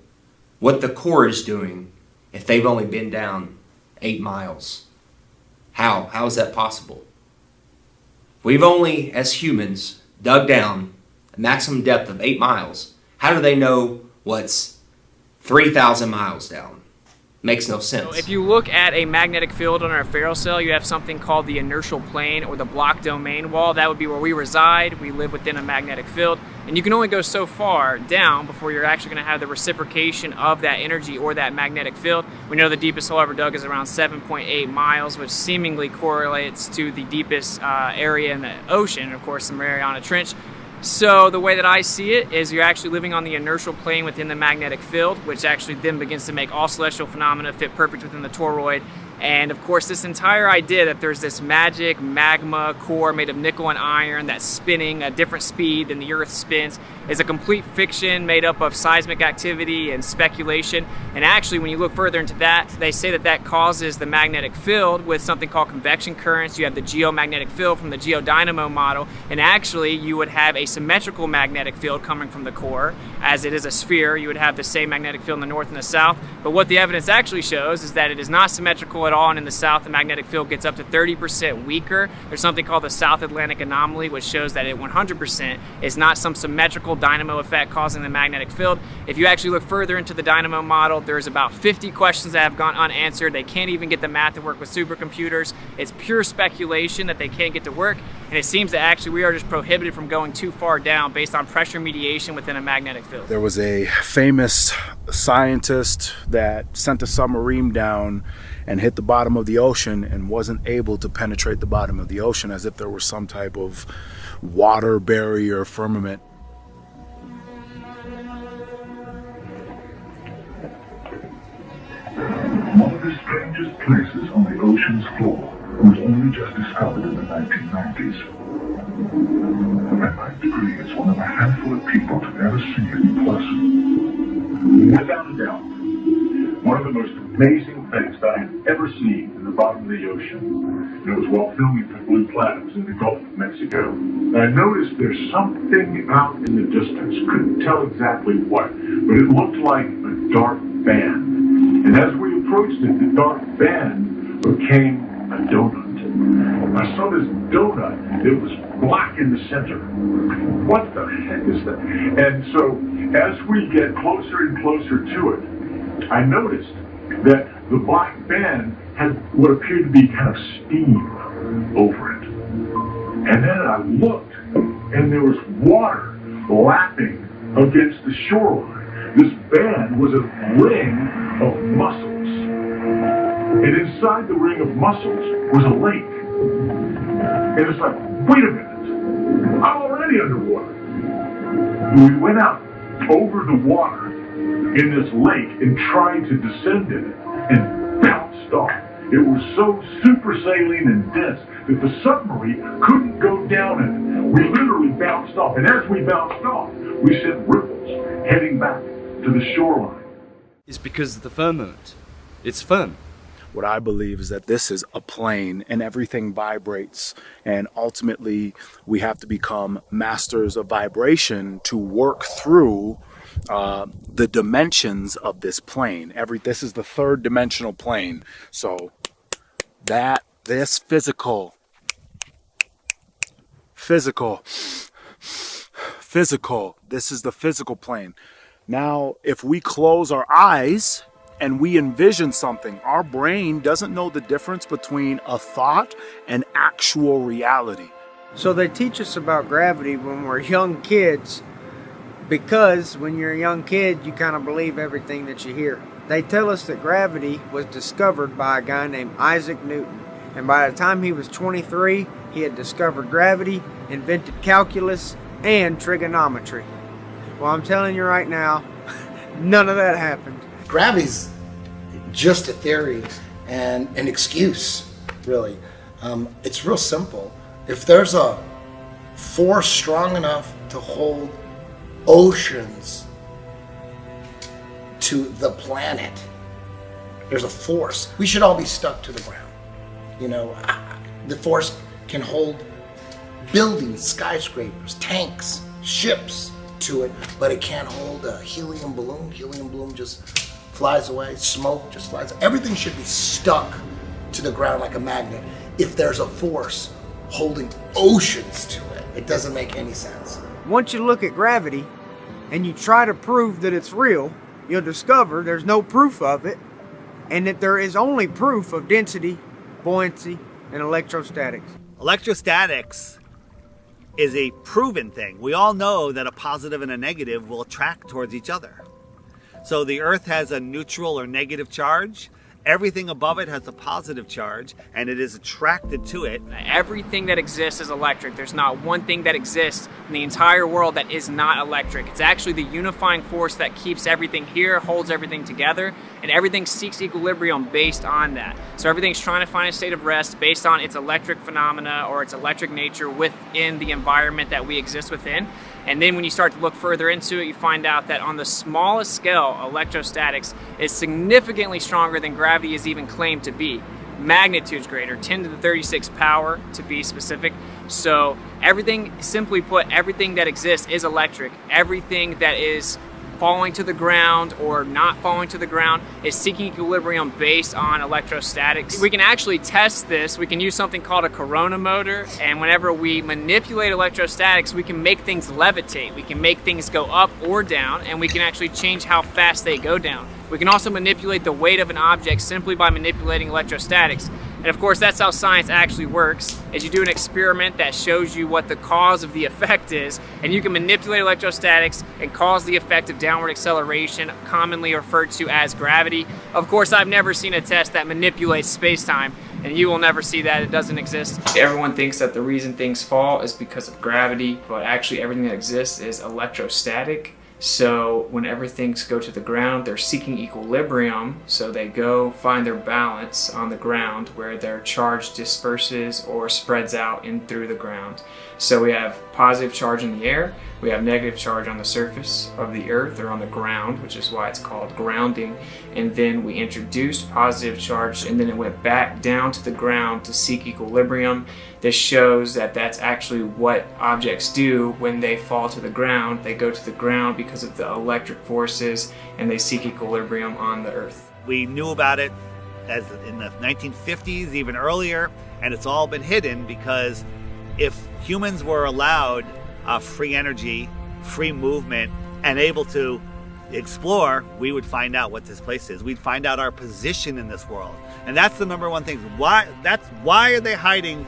what the core is doing if they've only been down 8 miles? How is that possible? We've only, as humans, dug down a maximum depth of 8 miles. How do they know what's 3,000 miles down? Makes no sense. So if you look at a magnetic field on our ferrocell cell, you have something called the inertial plane or the block domain wall. That would be where we reside. We live within a magnetic field. And you can only go so far down before you're actually going to have the reciprocation of that energy or that magnetic field. We know the deepest hole ever dug is around 7.8 miles, which seemingly correlates to the deepest area in the ocean, of course, the Mariana Trench. So the way that I see it is you're actually living on the inertial plane within the magnetic field, which actually then begins to make all celestial phenomena fit perfect within the toroid. And of course, this entire idea that there's this magic magma core made of nickel and iron that's spinning at a different speed than the Earth spins is a complete fiction made up of seismic activity and speculation. And actually, when you look further into that, they say that that causes the magnetic field with something called convection currents. You have the geomagnetic field from the geodynamo model, and actually you would have a symmetrical magnetic field coming from the core. As it is a sphere, you would have the same magnetic field in the north and the south. But what the evidence actually shows is that it is not symmetrical at all, and in the south the magnetic field gets up to 30% weaker. There's something called the South Atlantic anomaly, which shows that it 100% is not some symmetrical dynamo effect causing the magnetic field. If you actually look further into the dynamo model, there's about 50 questions that have gone unanswered. They can't even get the math to work with supercomputers. It's pure speculation that they can't get to work, and it seems that actually we are just prohibited from going too far down based on pressure mediation within a magnetic field. There was a famous scientist that sent a submarine down and hit the bottom of the ocean and wasn't able to penetrate the bottom of the ocean, as if there was some type of water barrier firmament. One of the strangest places on the ocean's floor was only just discovered in the 1990s. At my degree, it's one of a handful of people to ever see it in person. Without a doubt, one of the most amazing things that I have ever seen in the bottom of the ocean. It was while filming for Blue Planets in the Gulf of Mexico. I noticed there's something out in the distance. Couldn't tell exactly what, but it looked like a dark band. And as we approached it, the dark band became a donut. I saw this donut. It was black in the center. What the heck is that? And so as we get closer and closer to it, I noticed that the black band had what appeared to be kind of steam over it. And then I looked, and there was water lapping against the shoreline. This band was a ring of mussels. And inside the ring of mussels was a lake. And it's like, wait a minute, I'm already underwater. We went out over the water in this lake and tried to descend in it and bounced off. It was so super saline and dense that the submarine couldn't go down in it. We literally bounced off, and as we bounced off, we sent ripples heading back to the shoreline. It's because of the firmament. It's firm. What I believe is that this is a plane and everything vibrates, and ultimately we have to become masters of vibration to work through the dimensions of this plane. This is the third dimensional plane. So this physical. This is the physical plane. Now, if we close our eyes and we envision something, our brain doesn't know the difference between a thought and actual reality. So they teach us about gravity when we're young kids, because when you're a young kid, you kind of believe everything that you hear. They tell us that gravity was discovered by a guy named Isaac Newton. And by the time he was 23, he had discovered gravity, invented calculus, and trigonometry. Well, I'm telling you right now, none of that happened. Gravity's just a theory and an excuse, really. It's real simple. If there's a force strong enough to hold oceans to the planet, there's a force. We should all be stuck to the ground. You know, the force can hold buildings, skyscrapers, tanks, ships to it, but it can't hold a helium balloon. Helium balloon just flies away. Smoke just flies away. Everything should be stuck to the ground like a magnet. If there's a force holding oceans to it, it doesn't make any sense. Once you look at gravity and you try to prove that it's real, you'll discover there's no proof of it, and that there is only proof of density, buoyancy, and electrostatics. Electrostatics is a proven thing. We all know that a positive and a negative will attract towards each other. So the Earth has a neutral or negative charge. Everything above it has a positive charge, and it is attracted to it. Everything that exists is electric. There's not one thing that exists in the entire world that is not electric. It's actually the unifying force that keeps everything here, holds everything together, and everything seeks equilibrium based on that. So everything's trying to find a state of rest based on its electric phenomena or its electric nature within the environment that we exist within. And then when you start to look further into it, you find out that on the smallest scale, electrostatics is significantly stronger than gravity is even claimed to be. Magnitudes greater, 10 to the 36 power to be specific. So everything, simply put, everything that exists is electric. Everything that is falling to the ground or not falling to the ground is seeking equilibrium based on electrostatics. We can actually test this. We can use something called a corona motor, and whenever we manipulate electrostatics, we can make things levitate. We can make things go up or down, and we can actually change how fast they go down. We can also manipulate the weight of an object simply by manipulating electrostatics. And of course, that's how science actually works, is you do an experiment that shows you what the cause of the effect is, and you can manipulate electrostatics and cause the effect of downward acceleration, commonly referred to as gravity. Of course, I've never seen a test that manipulates space-time, and you will never see that. It doesn't exist. Everyone thinks that the reason things fall is because of gravity, but actually everything that exists is electrostatic. So whenever things go to the ground, they're seeking equilibrium, so they go find their balance on the ground where their charge disperses or spreads out in through the ground. So we have positive charge in the air, we have negative charge on the surface of the earth or on the ground, which is why it's called grounding, and then we introduced positive charge and then it went back down to the ground to seek equilibrium. This shows that that's actually what objects do when they fall to the ground. They go to the ground because of the electric forces and they seek equilibrium on the earth. We knew about it as in the 1950s, even earlier, and it's all been hidden because if humans were allowed free energy, free movement, and able to explore, we would find out what this place is. We'd find out our position in this world. And that's the number one thing. Why are they hiding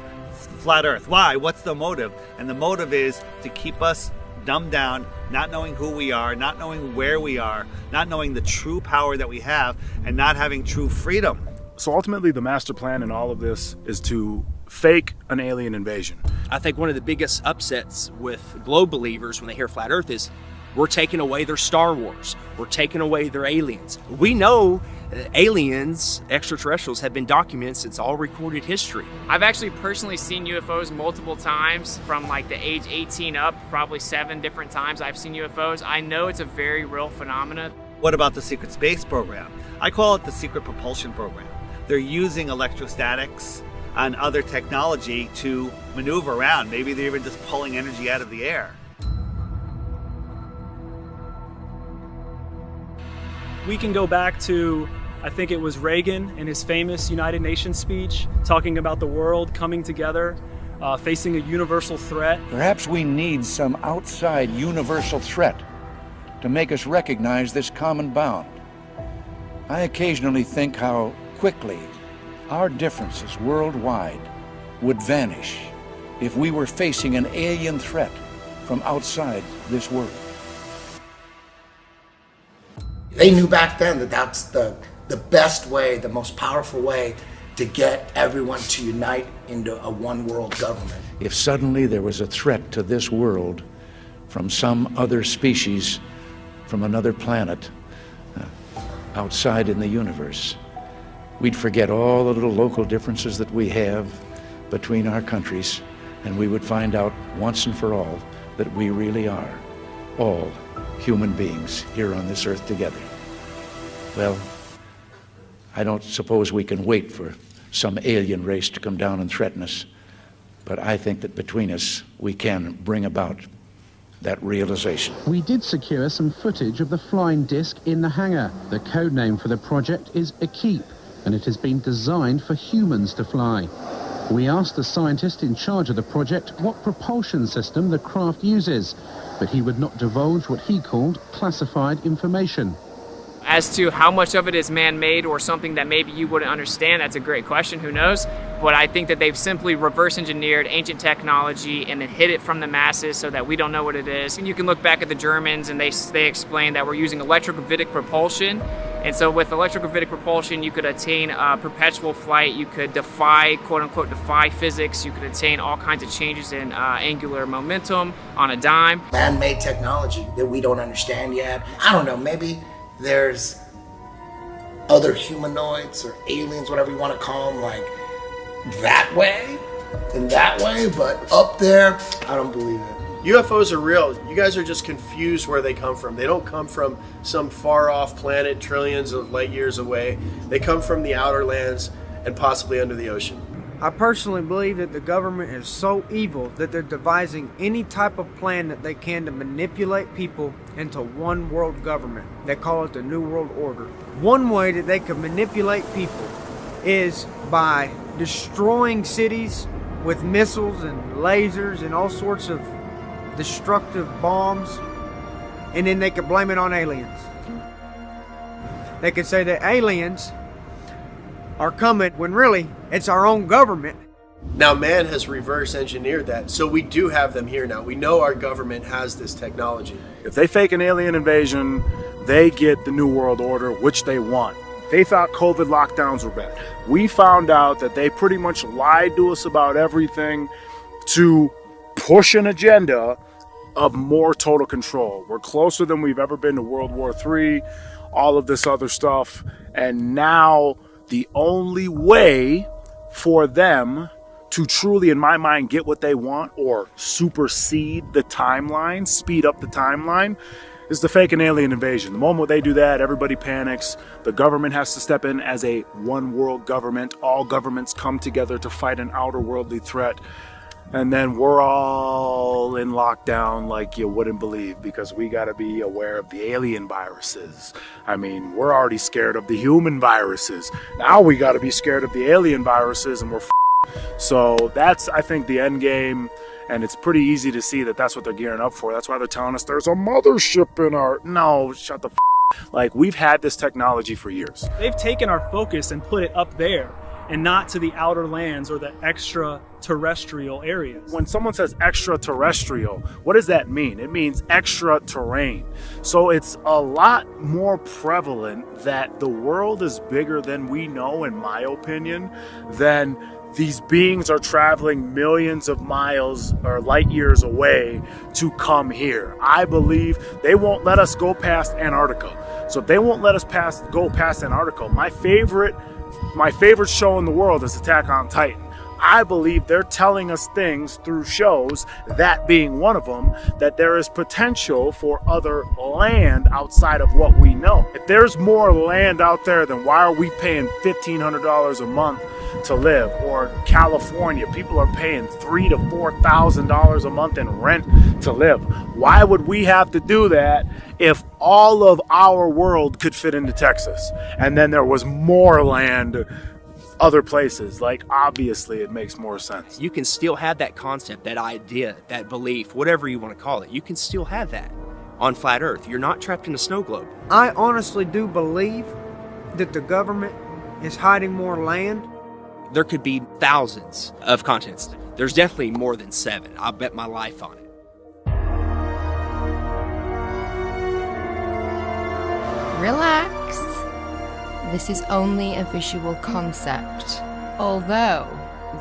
flat Earth? Why? What's the motive? And the motive is to keep us dumbed down, not knowing who we are, not knowing where we are, not knowing the true power that we have, and not having true freedom. So ultimately, the master plan in all of this is to fake an alien invasion. I think one of the biggest upsets with globe believers when they hear flat Earth is we're taking away their Star Wars. We're taking away their aliens. We know aliens, extraterrestrials, have been documented since all recorded history. I've actually personally seen UFOs multiple times from like the age 18 up, probably 7 different times I've seen UFOs. I know it's a very real phenomenon. What about the secret space program? I call it the secret propulsion program. They're using electrostatics and other technology to maneuver around. Maybe they're even just pulling energy out of the air. We can go back to, I think it was Reagan in his famous United Nations speech, talking about the world coming together, facing a universal threat. Perhaps we need some outside universal threat to make us recognize this common bound. I occasionally think how quickly our differences worldwide would vanish if we were facing an alien threat from outside this world. They knew back then that that's the best way, the most powerful way to get everyone to unite into a one world government. If suddenly there was a threat to this world from some other species, from another planet, outside in the universe, we'd forget all the little local differences that we have between our countries, and we would find out once and for all that we really are all human beings here on this earth together. Well, I don't suppose we can wait for some alien race to come down and threaten us, but I think that between us we can bring about that realization. We did secure some footage of the flying disc in the hangar. The code name for the project is Equipe, and it has been designed for humans to fly. We asked the scientist in charge of the project what propulsion system the craft uses, but he would not divulge what he called classified information. As to how much of it is man-made or something that maybe you wouldn't understand, that's a great question, who knows? But I think that they've simply reverse engineered ancient technology and then hid it from the masses so that we don't know what it is. And you can look back at the Germans and they explain that we're using electrogravitic propulsion. And so with electrogravitic propulsion, you could attain perpetual flight, you could defy, quote unquote, defy physics, you could attain all kinds of changes in angular momentum on a dime. Man-made technology that we don't understand yet. I don't know, maybe there's other humanoids or aliens, whatever you want to call them, like that way and that way, but up there, I don't believe it. UFOs are real. You guys are just confused where they come from. They don't come from some far-off planet trillions of light years away. They come from the outer lands and possibly under the ocean. I personally believe that the government is so evil that they're devising any type of plan that they can to manipulate people into one world government. They call it the New World Order. One way that they can manipulate people is by destroying cities with missiles and lasers and all sorts of destructive bombs, and then they could blame it on aliens. They could say that aliens are coming when really it's our own government. Now man has reverse engineered that, so we do have them here now. We know our government has this technology. If they fake an alien invasion, they get the New World Order, which they want. They thought COVID lockdowns were bad. We found out that they pretty much lied to us about everything to push an agenda of more total control. We're closer than we've ever been to World War III, all of this other stuff. And now the only way for them to truly, in my mind, get what they want or supersede the timeline, speed up the timeline, is to fake an alien invasion. The moment they do that, everybody panics. The government has to step in as a one world government. All governments come together to fight an outer worldly threat. And then we're all in lockdown like you wouldn't believe, because we got to be aware of the alien viruses. I mean, we're already scared of the human viruses. Now we got to be scared of the alien viruses, and we're So that's, I think, the end game. And it's pretty easy to see that that's what they're gearing up for. That's why they're telling us there's a mothership in our... No, shut the Like, we've had this technology for years. They've taken our focus and put it up there and not to the outer lands or the extraterrestrial areas. When someone says extraterrestrial, what does that mean? It means extra terrain. So it's a lot more prevalent that the world is bigger than we know, in my opinion, than these beings are traveling millions of miles or light years away to come here. I believe they won't let us go past Antarctica. So if they won't let us go past Antarctica, my favorite show in the world is Attack on Titan. I believe they're telling us things through shows, that being one of them, that there is potential for other land outside of what we know. If there's more land out there, then why are we paying $1,500 a month to live? Or California, people are paying $3,000 to $4,000 a month in rent to live. Why would we have to do that if all of our world could fit into Texas and then there was more land other places? Like, obviously it makes more sense. You can still have that concept, that idea, that belief, whatever you want to call it. You can still have that on flat Earth. You're not trapped in a snow globe. I honestly do believe that the government is hiding more land. There could be thousands of continents. There's definitely more than 7. I'll bet my life on it. Relax. This is only a visual concept, although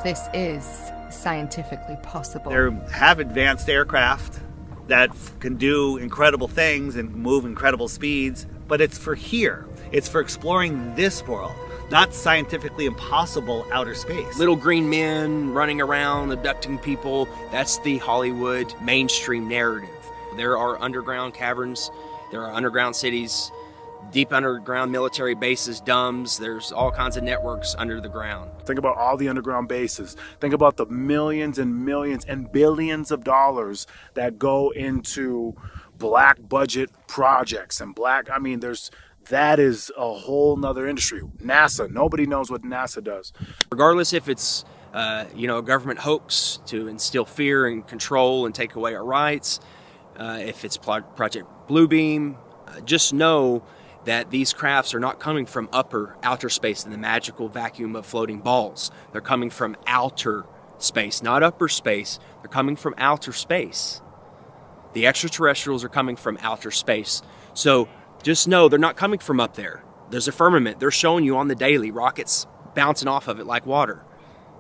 this is scientifically possible. They have advanced aircraft that can do incredible things and move incredible speeds, but it's for here. It's for exploring this world, not scientifically impossible outer space. Little green men running around, abducting people. That's the Hollywood mainstream narrative. There are underground caverns. There are underground cities. Deep underground military bases, DUMBs. There's all kinds of networks under the ground. Think about all the underground bases. Think about the millions and millions and billions of dollars that go into black budget projects and that is a whole nother industry. NASA, nobody knows what NASA does. Regardless if it's a government hoax to instill fear and control and take away our rights, if it's Project Bluebeam, just know that these crafts are not coming from upper outer space in the magical vacuum of floating balls. They're coming from outer space, not upper space. They're coming from outer space. The extraterrestrials are coming from outer space. So just know they're not coming from up there. There's a firmament. They're showing you on the daily, rockets bouncing off of it like water.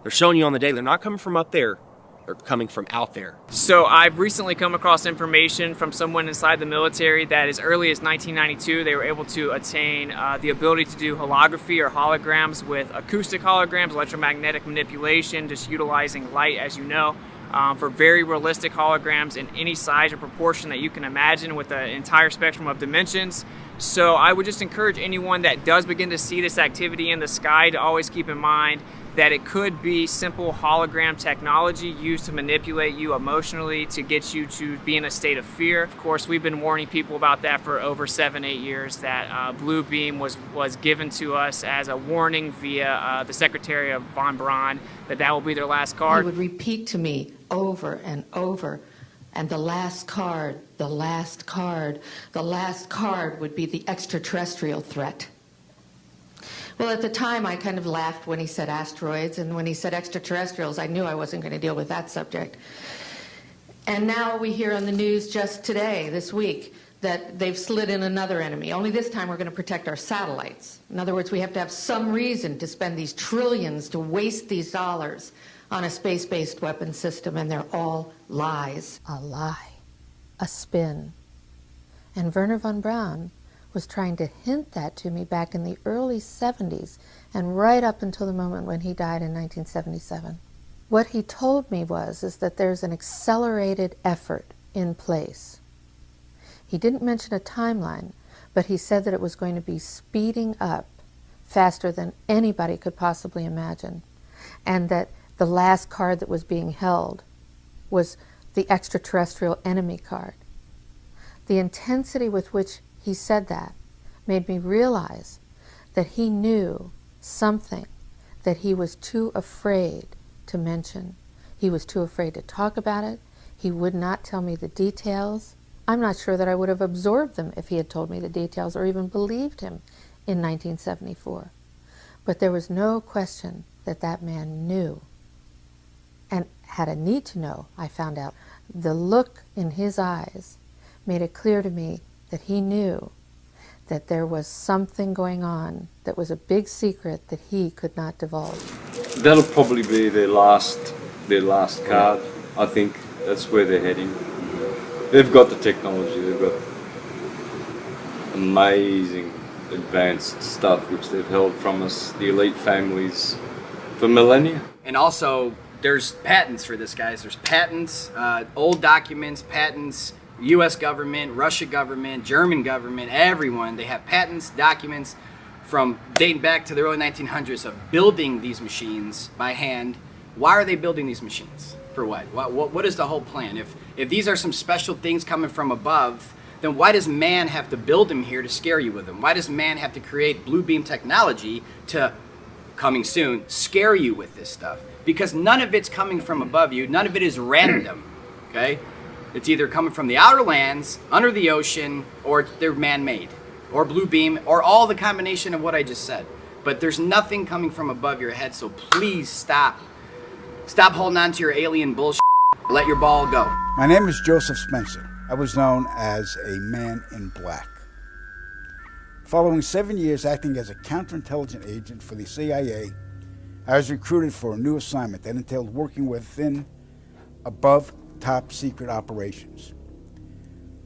They're showing you on the daily. They're not coming from up there. They're coming from out there. So I've recently come across information from someone inside the military that as early as 1992, they were able to attain the ability to do holography or holograms with acoustic holograms, electromagnetic manipulation, just utilizing light, as you know, for very realistic holograms in any size or proportion that you can imagine with the entire spectrum of dimensions. So I would just encourage anyone that does begin to see this activity in the sky to always keep in mind that it could be simple hologram technology used to manipulate you emotionally to get you to be in a state of fear. Of course, we've been warning people about that for over 7-8 years, that blue beam was given to us as a warning via the Secretary of Von Braun, that will be their last card. He would repeat to me over and over, and the last card, the last card, the last card would be the extraterrestrial threat. Well, at the time, I kind of laughed when he said asteroids, and when he said extraterrestrials, I knew I wasn't going to deal with that subject. And now we hear on the news just today, this week, that they've slid in another enemy. Only this time we're going to protect our satellites. In other words, we have to have some reason to spend these trillions, to waste these dollars on a space-based weapon system, and they're all lies. A lie. A spin. And Wernher von Braun was trying to hint that to me back in the early 70s and right up until the moment when he died in 1977. What he told me is that there's an accelerated effort in place. He didn't mention a timeline, but he said that it was going to be speeding up faster than anybody could possibly imagine, and that the last card that was being held was the extraterrestrial enemy card. The intensity with which he said that made me realize that he knew something that he was too afraid to mention. He was too afraid to talk about it. He would not tell me the details. I'm not sure that I would have absorbed them if he had told me the details or even believed him in 1974. But there was no question that that man knew and had a need to know, I found out. The look in his eyes made it clear to me that he knew that there was something going on that was a big secret that he could not divulge. That'll probably be their last card. I think that's where they're heading. They've got the technology, they've got amazing advanced stuff which they've held from us, the elite families, for millennia. And also, there's patents for this, guys. There's patents, old documents, patents, U.S. government, Russia government, German government, everyone. They have patents, documents from dating back to the early 1900s of building these machines by hand. Why are they building these machines? For what? What is the whole plan? If these are some special things coming from above, then why does man have to build them here to scare you with them? Why does man have to create blue beam technology to, coming soon, scare you with this stuff? Because none of it's coming from above you. None of it is random, okay? It's either coming from the outer lands, under the ocean, or they're man-made, or blue beam, or all the combination of what I just said. But there's nothing coming from above your head, so please stop. Stop holding on to your alien bullshit. Let your ball go. My name is Joseph Spencer. I was known as a man in black. Following 7 years acting as a counterintelligence agent for the CIA, I was recruited for a new assignment that entailed working within above top secret operations.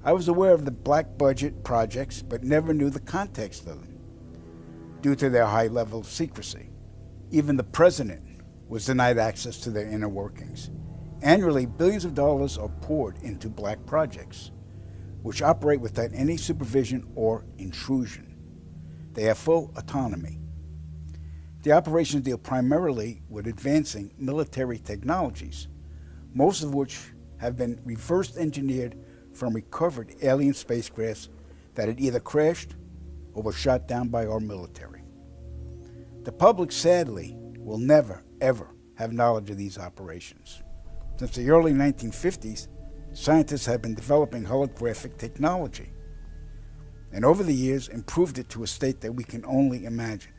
I was aware of the black budget projects, but never knew the context of them due to their high level of secrecy. Even the president was denied access to their inner workings. Annually, billions of dollars are poured into black projects, which operate without any supervision or intrusion. They have full autonomy. The operations deal primarily with advancing military technologies, most of which have been reverse engineered from recovered alien spacecrafts that had either crashed or were shot down by our military. The public, sadly, will never, ever have knowledge of these operations. Since the early 1950s, scientists have been developing holographic technology. and over the years improved it to a state that we can only imagine.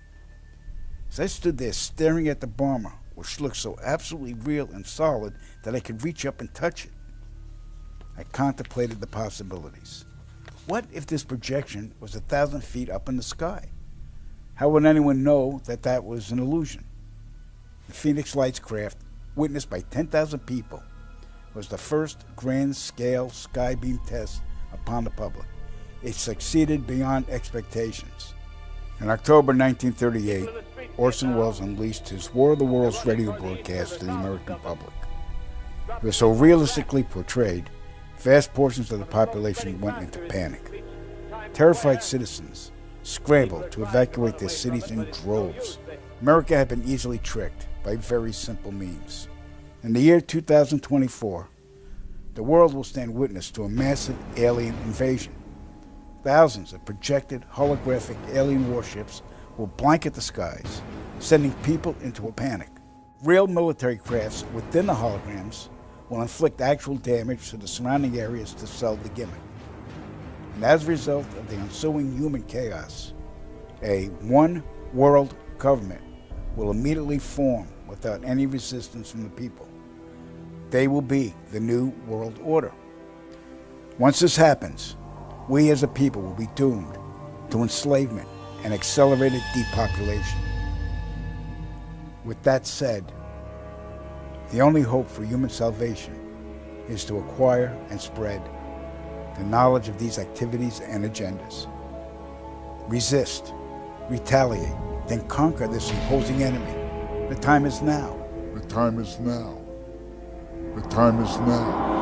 As I stood there staring at the bomber, which looked so absolutely real and solid that I could reach up and touch it, I contemplated the possibilities. What if this projection was 1,000 feet up in the sky? How would anyone know that that was an illusion? The Phoenix Lights craft, witnessed by 10,000 people, was the first grand-scale skybeam test upon the public. It succeeded beyond expectations. In October 1938, Orson Welles unleashed his War of the Worlds radio broadcast to the American public. It was so realistically portrayed, vast portions of the population went into panic. Terrified citizens scrambled to evacuate their cities in droves. America had been easily tricked by very simple means. In the year 2024, the world will stand witness to a massive alien invasion. Thousands of projected holographic alien warships will blanket the skies, sending people into a panic. Real military crafts within the holograms will inflict actual damage to the surrounding areas to sell the gimmick. And as a result of the ensuing human chaos, a one-world government will immediately form without any resistance from the people. They will be the new world order. Once this happens, we as a people will be doomed to enslavement and accelerated depopulation. With that said, the only hope for human salvation is to acquire and spread the knowledge of these activities and agendas. Resist, retaliate, then conquer this imposing enemy. The time is now. The time is now. The time is now.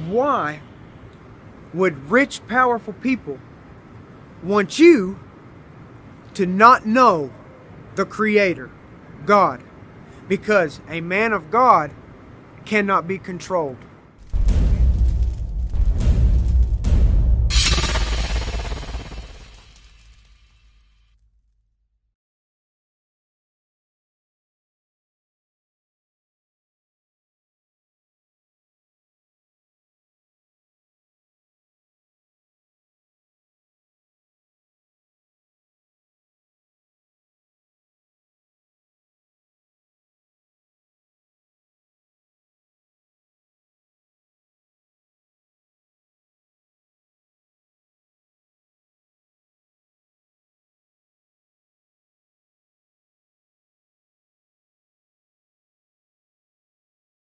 Why would rich, powerful people want you to not know the Creator, God? Because a man of God cannot be controlled.